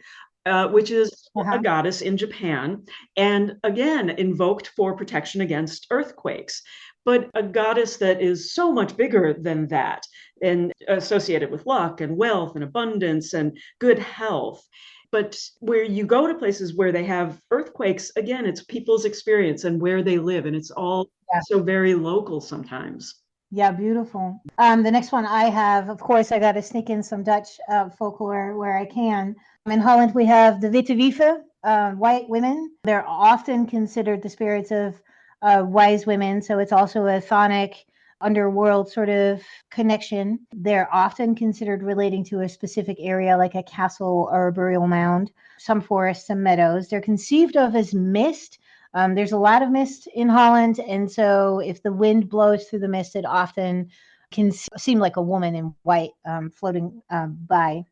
Speaker 1: which is a goddess in Japan, and again, invoked for protection against earthquakes, but a goddess that is so much bigger than that and associated with luck and wealth and abundance and good health. But where you go to places where they have earthquakes, again, it's people's experience and where they live, and it's all so very local sometimes.
Speaker 2: Yeah, beautiful. The next one I have, of course, I got to sneak in some Dutch folklore where I can. In Holland, we have the Witte Wieven, white women. They're often considered the spirits of wise women, so it's also a chthonic underworld sort of connection. They're often considered relating to a specific area like a castle or a burial mound, some forests, some meadows. They're conceived of as mist. There's a lot of mist in Holland, and so if the wind blows through the mist, it often can seem like a woman in white floating by.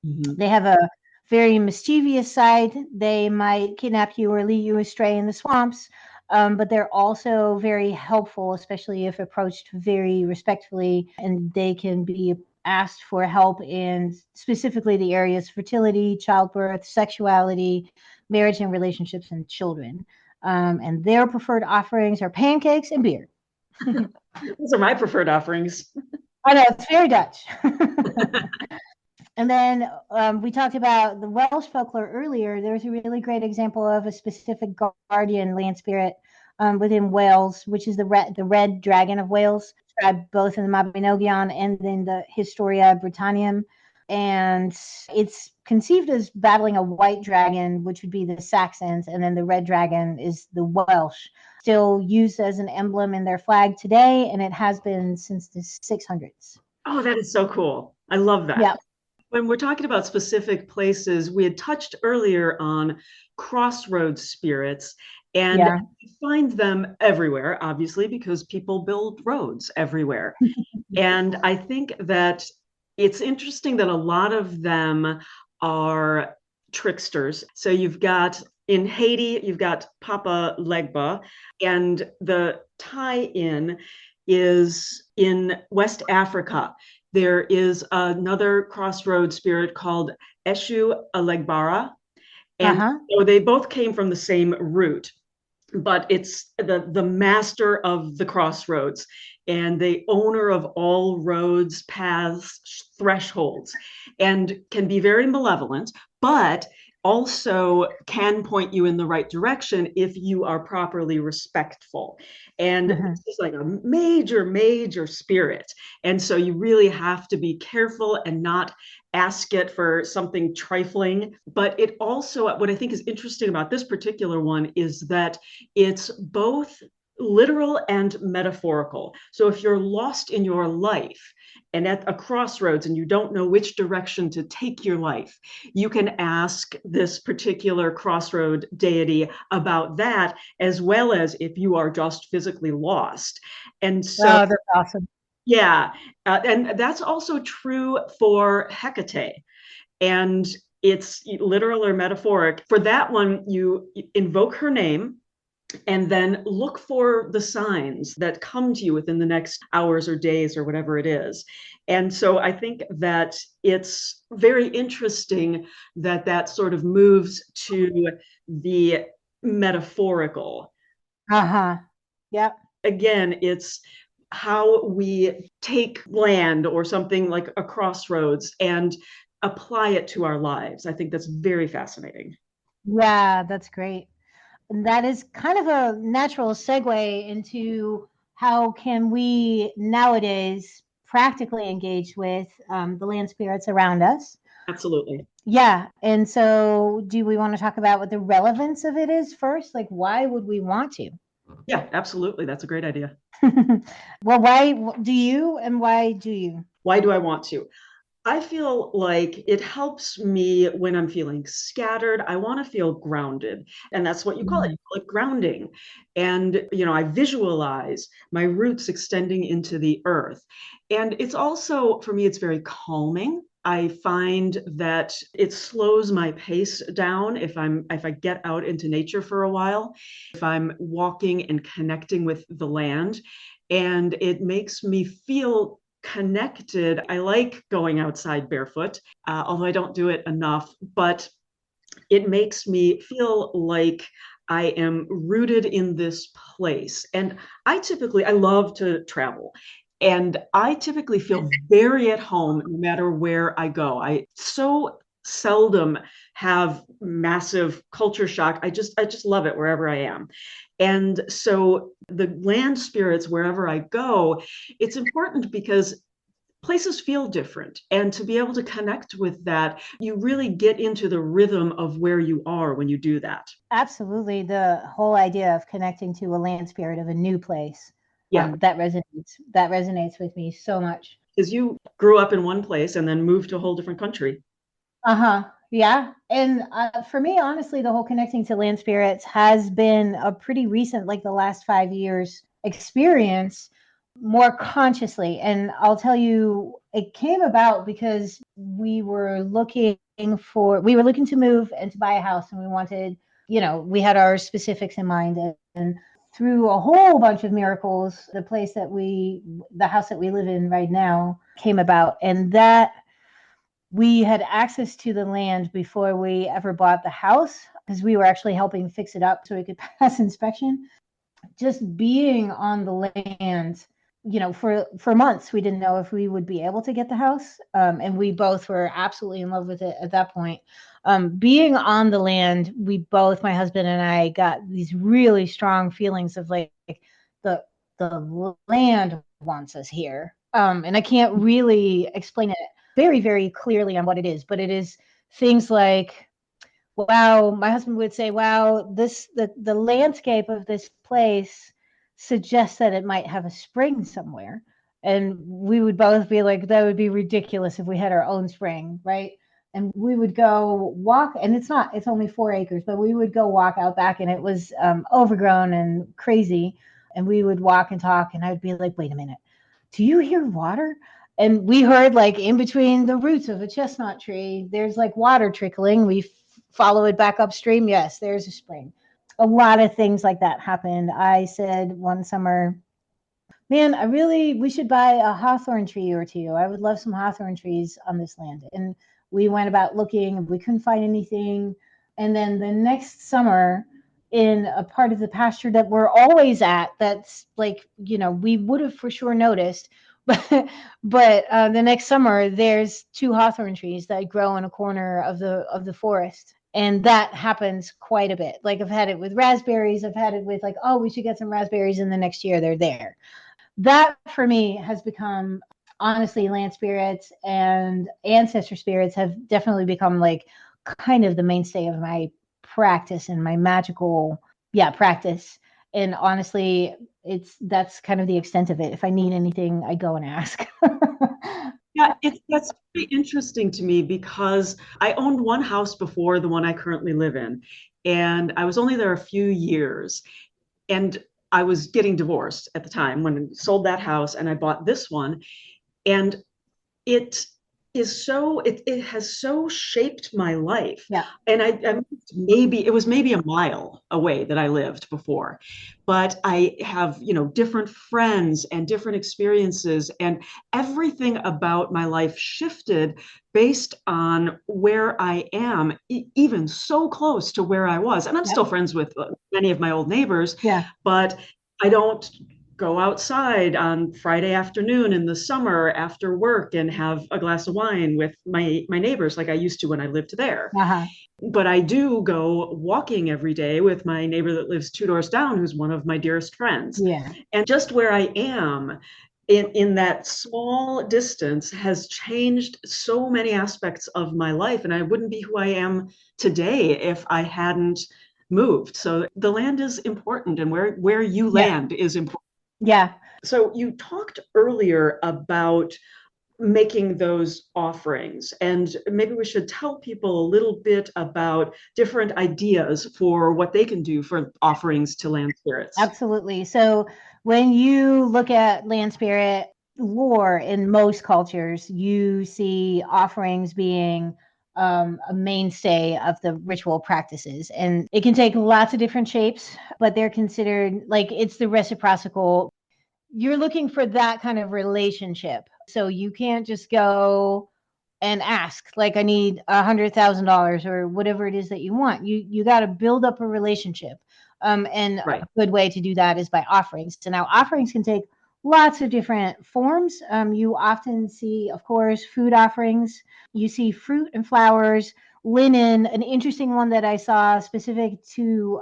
Speaker 2: Mm-hmm. They have a very mischievous side. They might kidnap you or lead you astray in the swamps, but they're also very helpful, especially if approached very respectfully, and they can be asked for help in specifically the areas fertility, childbirth, sexuality, marriage and relationships, and children. And their preferred offerings are pancakes and beer.
Speaker 1: Those are my preferred offerings.
Speaker 2: I know, it's very Dutch. And then we talked about the Welsh folklore earlier. There's a really great example of a specific guardian land spirit within Wales, which is the red dragon of Wales, described both in the Mabinogion and in the Historia Britannium. And it's conceived as battling a white dragon, which would be the Saxons, and then the red dragon is the Welsh, still used as an emblem in their flag today, and it has been since the 600s.
Speaker 1: Oh, that is so cool. I love that. Yeah. When we're talking about specific places, we had touched earlier on crossroads spirits, and you find them everywhere, obviously, because people build roads everywhere. And I think that it's interesting that a lot of them are tricksters. So you've got in Haiti, you've got Papa Legba, and the tie-in is in West Africa. There is another crossroad spirit called Eshu Alegbara, and so they both came from the same root, but it's the master of the crossroads and the owner of all roads, paths, thresholds, and can be very malevolent, but also can point you in the right direction if you are properly respectful. And it's like a major, major spirit. And so you really have to be careful and not ask it for something trifling. But it also, what I think is interesting about this particular one is that it's both literal and metaphorical. So if you're lost in your life and at a crossroads and you don't know which direction to take your life, you can ask this particular crossroad deity about that, as well as if you are just physically lost. And so
Speaker 2: that's awesome.
Speaker 1: Yeah. And that's also true for Hecate. And it's literal or metaphoric. For that one, you invoke her name and then look for the signs that come to you within the next hours or days or whatever it is. And so I think that it's very interesting that that sort of moves to the metaphorical.
Speaker 2: Uh-huh. Yep.
Speaker 1: Again, it's how we take land or something like a crossroads and apply it to our lives. I think that's very fascinating.
Speaker 2: Yeah, that's great. And that is kind of a natural segue into how can we nowadays practically engage with the land spirits around us.
Speaker 1: Absolutely.
Speaker 2: Yeah. And so do we want to talk about what the relevance of it is first? Like, why would we want to?
Speaker 1: Yeah, absolutely. That's a great idea.
Speaker 2: Well, why do you and why do you?
Speaker 1: Why do I want to? I feel like it helps me when I'm feeling scattered. I want to feel grounded. And that's what you call it. You call it grounding. And, I visualize my roots extending into the earth. And it's also, for me, it's very calming. I find that it slows my pace down if I get out into nature for a while, if I'm walking and connecting with the land. And it makes me feel connected. I like going outside barefoot, although I don't do it enough, but it makes me feel like I am rooted in this place. And I love to travel. And I typically feel very at home no matter where I go. I so seldom have massive culture shock. I just love it wherever I am. And so the land spirits, wherever I go, it's important because places feel different. And to be able to connect with that, you really get into the rhythm of where you are when you do that.
Speaker 2: Absolutely. The whole idea of connecting to a land spirit of a new place.
Speaker 1: Yeah.
Speaker 2: That resonates. That resonates with me so much.
Speaker 1: Because you grew up in one place and then moved to a whole different country.
Speaker 2: Uh-huh. Yeah. And for me, honestly, the whole connecting to land spirits has been a pretty recent, like the last 5 years experience more consciously. And I'll tell you, it came about because we were looking to move and to buy a house, and we wanted, we had our specifics in mind. And through a whole bunch of miracles, the house that we live in right now came about. And that we had access to the land before we ever bought the house because we were actually helping fix it up so we could pass inspection. Just being on the land, for months, we didn't know if we would be able to get the house. And we both were absolutely in love with it at that point. Being on the land, my husband and I, got these really strong feelings of like the land wants us here. And I can't really explain it very, very clearly on what it is, but it is things like, wow, my husband would say, wow, the landscape of this place suggests that it might have a spring somewhere. And we would both be like, that would be ridiculous if we had our own spring, right? And we would go walk, and it's only 4 acres, but we would go walk out back, and it was overgrown and crazy. And we would walk and talk, and I would be like, wait a minute, do you hear water? And we heard, like, in between the roots of a chestnut tree, there's like water trickling. We follow it back upstream. Yes, there's a spring. A lot of things like that happened. I said one summer, man, we should buy a hawthorn tree or two. I would love some hawthorn trees on this land. And we went about looking, and we couldn't find anything. And then the next summer, in a part of the pasture that we're always at, that's like, we would have for sure noticed. But the next summer, there's 2 hawthorn trees that grow in a corner of the forest. And that happens quite a bit. Like, I've had it with raspberries. I've had it with, like, oh, we should get some raspberries, and the next year they're there. That for me has become, honestly, land spirits and ancestor spirits have definitely become like kind of the mainstay of my practice and my magical practice. And honestly, that's kind of the extent of it. If I need anything, I go and ask.
Speaker 1: Yeah, that's very interesting to me because I owned one house before the one I currently live in, and I was only there a few years. And I was getting divorced at the time when I sold that house and I bought this one. And it it has so shaped my life.
Speaker 2: Yeah.
Speaker 1: And I maybe it was maybe a mile away that I lived before, but I have, different friends and different experiences, and everything about my life shifted based on where I am, even so close to where I was. And I'm
Speaker 2: Yeah.
Speaker 1: still friends with many of my old neighbors,
Speaker 2: Yeah.
Speaker 1: but I don't go outside on Friday afternoon in the summer after work and have a glass of wine with my neighbors like I used to when I lived there.
Speaker 2: Uh-huh.
Speaker 1: But I do go walking every day with my neighbor that lives two doors down, who's one of my dearest friends.
Speaker 2: Yeah.
Speaker 1: And just where I am in that small distance has changed so many aspects of my life. And I wouldn't be who I am today if I hadn't moved. So the land is important, and where you
Speaker 2: Yeah.
Speaker 1: land is important.
Speaker 2: Yeah.
Speaker 1: So you talked earlier about making those offerings, and maybe we should tell people a little bit about different ideas for what they can do for offerings to land spirits.
Speaker 2: Absolutely. So when you look at land spirit lore in most cultures, you see offerings being a mainstay of the ritual practices. And it can take lots of different shapes, but they're considered like it's the reciprocal. You're looking for that kind of relationship. So you can't just go and ask, like, I need $100,000 or whatever it is that you want. You got to build up a relationship. And
Speaker 1: Right.
Speaker 2: a good way to do that is by offerings. So now offerings can take lots of different forms. You often see, of course, food offerings. You see fruit and flowers, linen. An interesting one that I saw specific to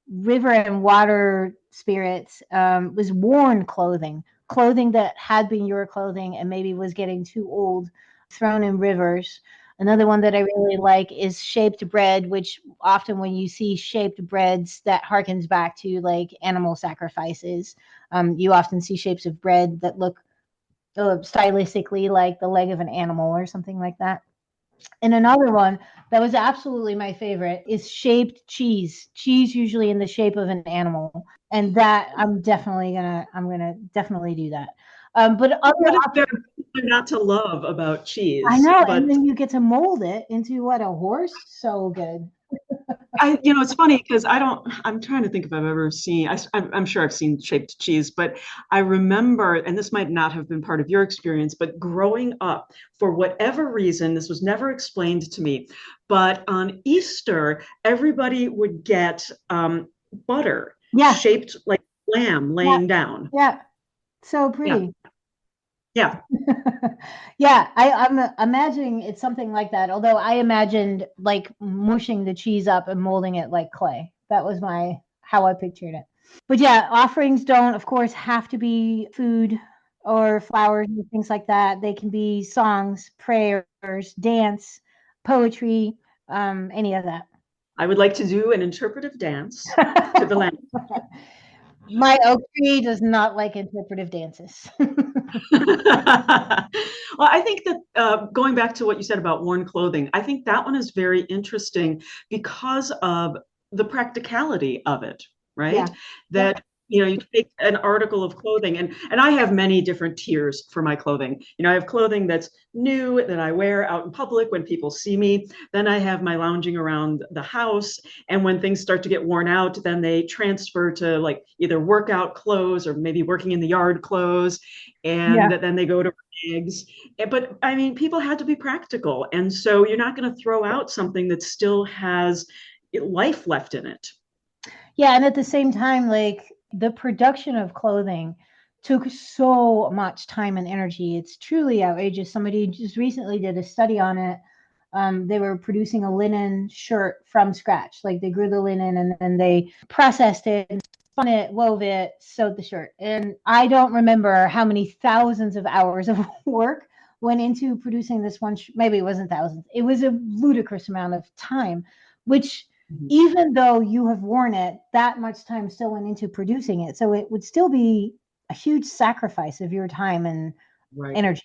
Speaker 2: river and water spirits was worn clothing that had been your clothing and maybe was getting too old, thrown in rivers. Another one that I really like is shaped bread, which often when you see shaped breads, that harkens back to like animal sacrifices. You often see shapes of bread that look stylistically like the leg of an animal or something like that. And another one that was absolutely my favorite is shaped cheese. Cheese usually in the shape of an animal. And that I'm gonna definitely do that. But other
Speaker 1: What is there
Speaker 2: options,
Speaker 1: not to love about
Speaker 2: I
Speaker 1: cheese?
Speaker 2: know, and
Speaker 1: But
Speaker 2: then you get to mold it into what, a horse? So good.
Speaker 1: it's funny because I'm trying to think if I've ever seen, I'm sure I've seen shaped cheese, but I remember, and this might not have been part of your experience, but growing up, for whatever reason, this was never explained to me, but on Easter, everybody would get butter
Speaker 2: Yeah,
Speaker 1: shaped like lamb
Speaker 2: yeah,
Speaker 1: laying down.
Speaker 2: yeah. So
Speaker 1: Yeah,
Speaker 2: pretty.
Speaker 1: yeah.
Speaker 2: Yeah, I'm imagining it's something like that. Although I imagined like mushing the cheese up and molding it like clay. That was my how I pictured it. But yeah, offerings don't, of course, have to be food or flowers and things like that. They can be songs, prayers, dance, poetry, any of that.
Speaker 1: I would like to do an interpretive dance to the lamb.
Speaker 2: My oak tree does not like interpretive dances.
Speaker 1: Well, I think that going back to what you said about worn clothing, I think that one is very interesting because of the practicality of it,
Speaker 2: Yeah.
Speaker 1: right?
Speaker 2: Yeah.
Speaker 1: That you take an article of clothing, and I have many different tiers for my clothing. I have clothing that's new that I wear out in public when people see me. Then I have my lounging around the house, and when things start to get worn out, then they transfer to like either workout clothes or maybe working in the yard clothes, and
Speaker 2: Yeah.
Speaker 1: then they go to eggs. But I mean, people had to be practical. And so you're not going to throw out something that still has life left in it.
Speaker 2: Yeah, and at the same time, like the production of clothing took so much time and energy. It's truly outrageous. Somebody just recently did a study on it. They were producing a linen shirt from scratch. Like they grew the linen and then they processed it and spun it, wove it, sewed the shirt. And I don't remember how many thousands of hours of work went into producing this one. Maybe it wasn't thousands. It was a ludicrous amount of time, which
Speaker 1: Mhm.
Speaker 2: even though you have worn it, that much time still went into producing it. So it would still be a huge sacrifice of your time and
Speaker 1: Right.
Speaker 2: energy.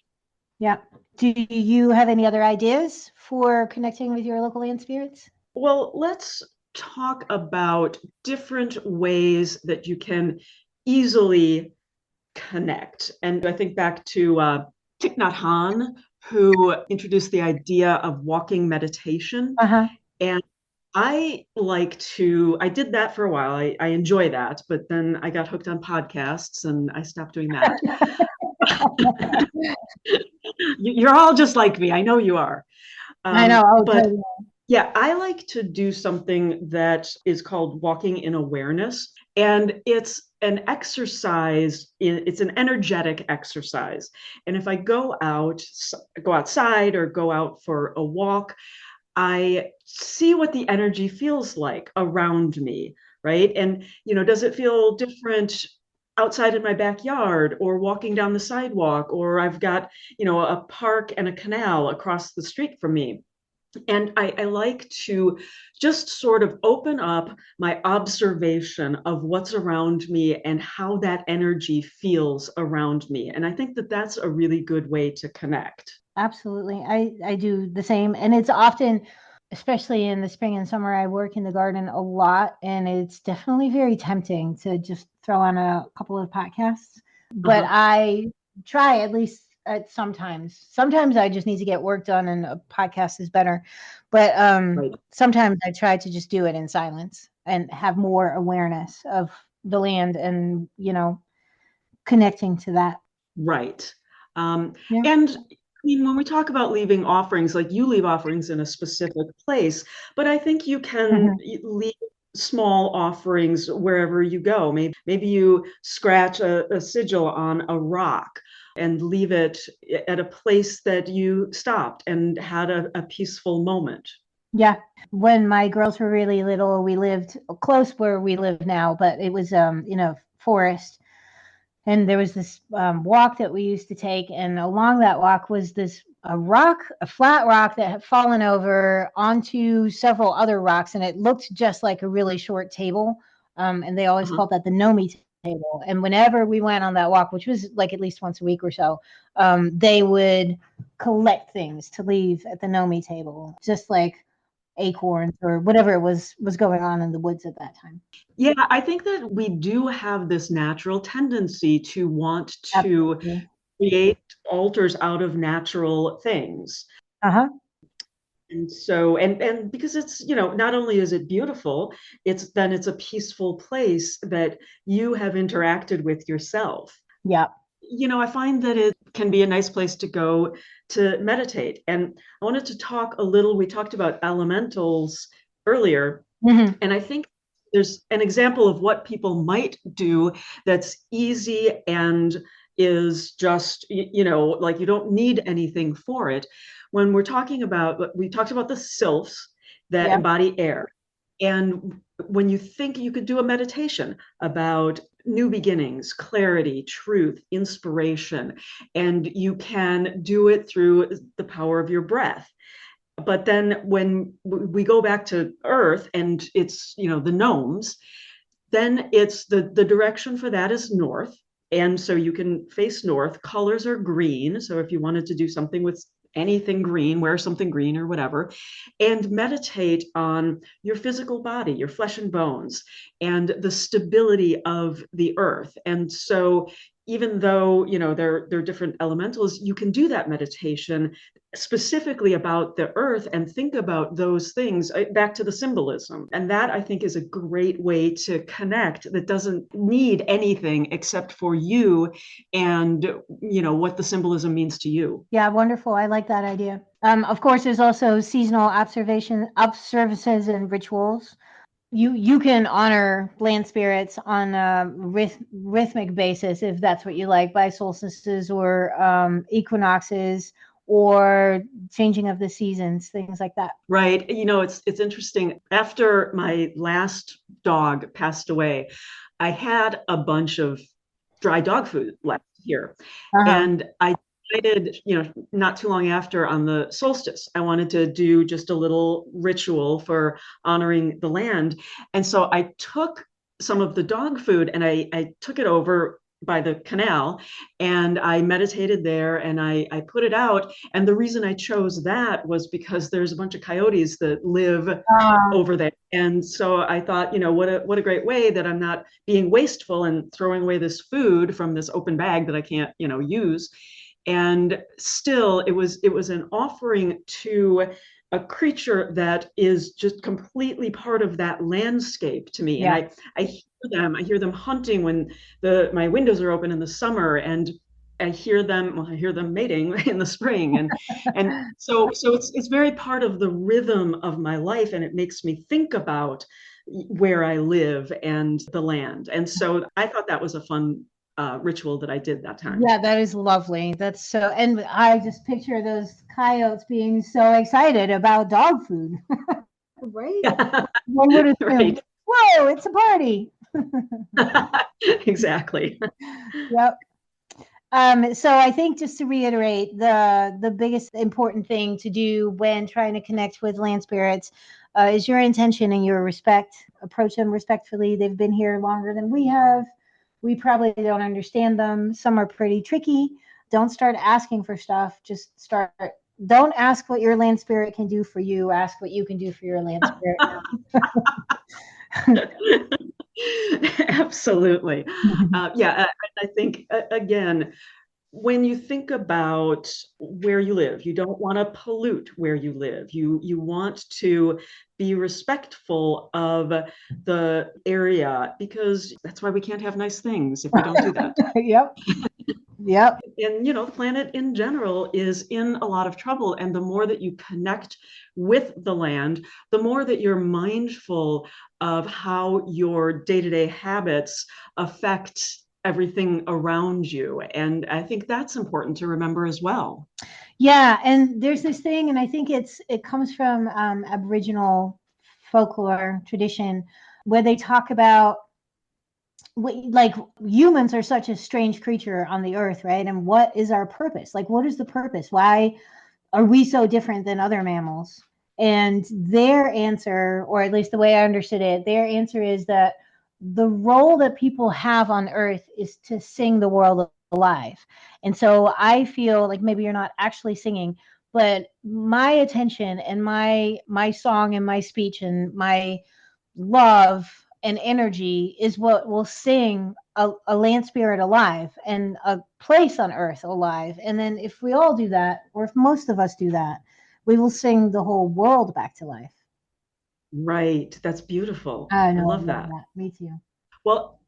Speaker 2: Yeah. Do you have any other ideas for connecting with your local land spirits?
Speaker 1: Well, let's talk about different ways that you can easily connect. And I think back to Thich Nhat Hanh, who introduced the idea of walking meditation.
Speaker 2: Uh-huh.
Speaker 1: And I did that for a while. I enjoy that, but then I got hooked on podcasts and I stopped doing that. You're all just like me. I know you are.
Speaker 2: I know. Oh,
Speaker 1: But
Speaker 2: totally.
Speaker 1: yeah, I like to do something that is called walking in awareness. And it's an exercise, it's an energetic exercise. And if I go outside or go out for a walk, I see what the energy feels like around me, right? And, does it feel different outside in my backyard or walking down the sidewalk, or I've got, a park and a canal across the street from me? And I like to just sort of open up my observation of what's around me and how that energy feels around me. And I think that that's a really good way to connect.
Speaker 2: Absolutely. I do the same. And it's often, especially in the spring and summer, I work in the garden a lot. And it's definitely very tempting to just throw on a couple of podcasts. But I try at least sometimes. Sometimes I just need to get work done and a podcast is better. But
Speaker 1: Right.
Speaker 2: sometimes I try to just do it in silence and have more awareness of the land and, connecting to that.
Speaker 1: Right.
Speaker 2: Yeah.
Speaker 1: And I mean, when we talk about leaving offerings, like you leave offerings in a specific place, but I think you can leave small offerings wherever you go. Maybe you scratch a sigil on a rock and leave it at a place that you stopped and had a peaceful moment.
Speaker 2: Yeah. When my girls were really little, we lived close where we live now, but it was, forest. And there was this walk that we used to take. And along that walk was a flat rock that had fallen over onto several other rocks. And it looked just like a really short table. And they always called that the Nomi table. And whenever we went on that walk, which was like at least once a week or so, they would collect things to leave at the Nomi table, just like acorns or whatever was going on in the woods at that time.
Speaker 1: Yeah, I think that we do have this natural tendency to want to
Speaker 2: Absolutely.
Speaker 1: create altars out of natural things.
Speaker 2: Uh-huh.
Speaker 1: And so, and because it's, not only is it beautiful, it's a peaceful place that you have interacted with yourself.
Speaker 2: Yeah.
Speaker 1: I find that it can be a nice place to go to meditate. And I wanted to talk a little, we talked about elementals earlier, and I think there's an example of what people might do that's easy and is just, like you don't need anything for it. When we talked about the sylphs that
Speaker 2: Yeah.
Speaker 1: embody air. And when you think you could do a meditation about new beginnings, clarity, truth, inspiration, and you can do it through the power of your breath. But then when we go back to earth and it's, the gnomes, then it's the direction for that is north. And so you can face north. Colors are green. So if you wanted to do something with anything green, wear something green or whatever, and meditate on your physical body, your flesh and bones, and the stability of the earth. And so even though, they're different elementals, you can do that meditation specifically about the earth and think about those things back to the symbolism. And that I think is a great way to connect that doesn't need anything except for you and, what the symbolism means to you.
Speaker 2: Yeah, wonderful. I like that idea. Of course, there's also seasonal observances and rituals. You can honor land spirits on a rhythmic basis if that's what you like, by solstices or equinoxes or changing of the seasons, things like that.
Speaker 1: Right. It's interesting. After my last dog passed away, I had a bunch of dry dog food left here. And I decided, not too long after on the solstice, I wanted to do just a little ritual for honoring the land. And so I took some of the dog food and I took it over by the canal and I meditated there and I put it out. And the reason I chose that was because there's a bunch of coyotes that live over there. And so I thought, what a great way that I'm not being wasteful and throwing away this food from this open bag that I can't, use. And still, it was an offering to a creature that is just completely part of that landscape to me. And
Speaker 2: Yeah.
Speaker 1: I hear them hunting when my windows are open in the summer, and I hear them mating in the spring. And so it's very part of the rhythm of my life, and it makes me think about where I live and the land. And so I thought that was a fun ritual that I did that time.
Speaker 2: Yeah, that is lovely. That's so, and I just picture those coyotes being so excited about dog food, right? One would assume,
Speaker 1: Right.
Speaker 2: whoa, it's a party.
Speaker 1: Exactly.
Speaker 2: Yep. So I think, just to reiterate, the biggest important thing to do when trying to connect with land spirits is your intention and your respect. Approach them respectfully. They've been here longer than we have. We probably don't understand them. Some are pretty tricky. Don't start asking for stuff. Just start. Don't ask what your land spirit can do for you. Ask what you can do for your land spirit.
Speaker 1: Absolutely. Yeah, I think, again, when you think about where you live, you don't want to pollute where you live. You want to be respectful of the area, because that's why we can't have nice things if we don't do that.
Speaker 2: Yep. Yep.
Speaker 1: And the planet in general is in a lot of trouble, and the more that you connect with the land, the more that you're mindful of how your day-to-day habits affect everything around you. And I think that's important to remember as well.
Speaker 2: Yeah, and there's this thing, and I think it comes from Aboriginal folklore tradition, where they talk about like humans are such a strange creature on the earth, right? And what is our purpose? Like, what is the purpose? Why are we so different than other mammals? And their answer, or at least the way I understood it, their answer is that the role that people have on earth is to sing the world alive. And so I feel like maybe you're not actually singing, but my attention and my song and my speech and my love and energy is what will sing a land spirit alive and a place on earth alive. And then if we all do that, or if most of us do that, we will sing the whole world back to life.
Speaker 1: Right. That's beautiful.
Speaker 2: I
Speaker 1: I
Speaker 2: know, I
Speaker 1: love
Speaker 2: love
Speaker 1: that.
Speaker 2: that. Me too.
Speaker 1: Well,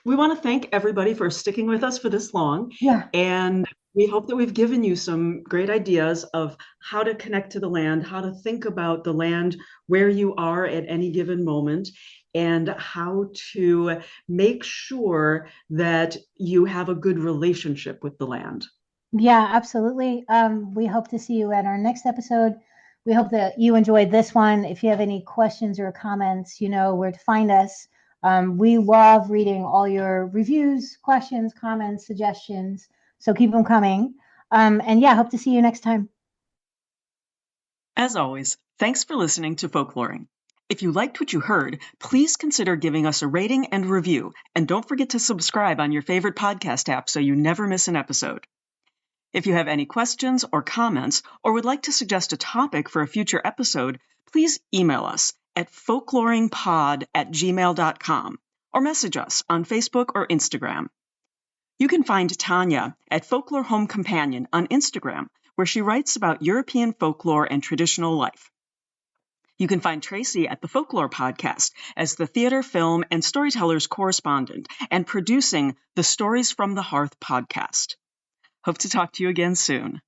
Speaker 1: we want to thank everybody for sticking with us for this long.
Speaker 2: Yeah.
Speaker 1: And we hope that we've given you some great ideas of how to connect to the land, how to think about the land where you are at any given moment, and how to make sure that you have a good relationship with the land.
Speaker 2: Yeah, absolutely. We hope to see you at our next episode. We hope that you enjoyed this one. If you have any questions or comments, you know where to find us. We love reading all your reviews, questions, comments, suggestions. So keep them coming. And yeah, hope to see you next time.
Speaker 1: As always, thanks for listening to Folkloring. If you liked what you heard, please consider giving us a rating and review, and don't forget to subscribe on your favorite podcast app so you never miss an episode. If you have any questions or comments, or would like to suggest a topic for a future episode, please email us at folkloringpod@gmail.com or message us on Facebook or Instagram. You can find Tanya at Folklore Home Companion on Instagram, where she writes about European folklore and traditional life. You can find Tracy at the Folklore Podcast as the theater, film, and storytellers correspondent and producing the Stories from the Hearth podcast. Hope to talk to you again soon.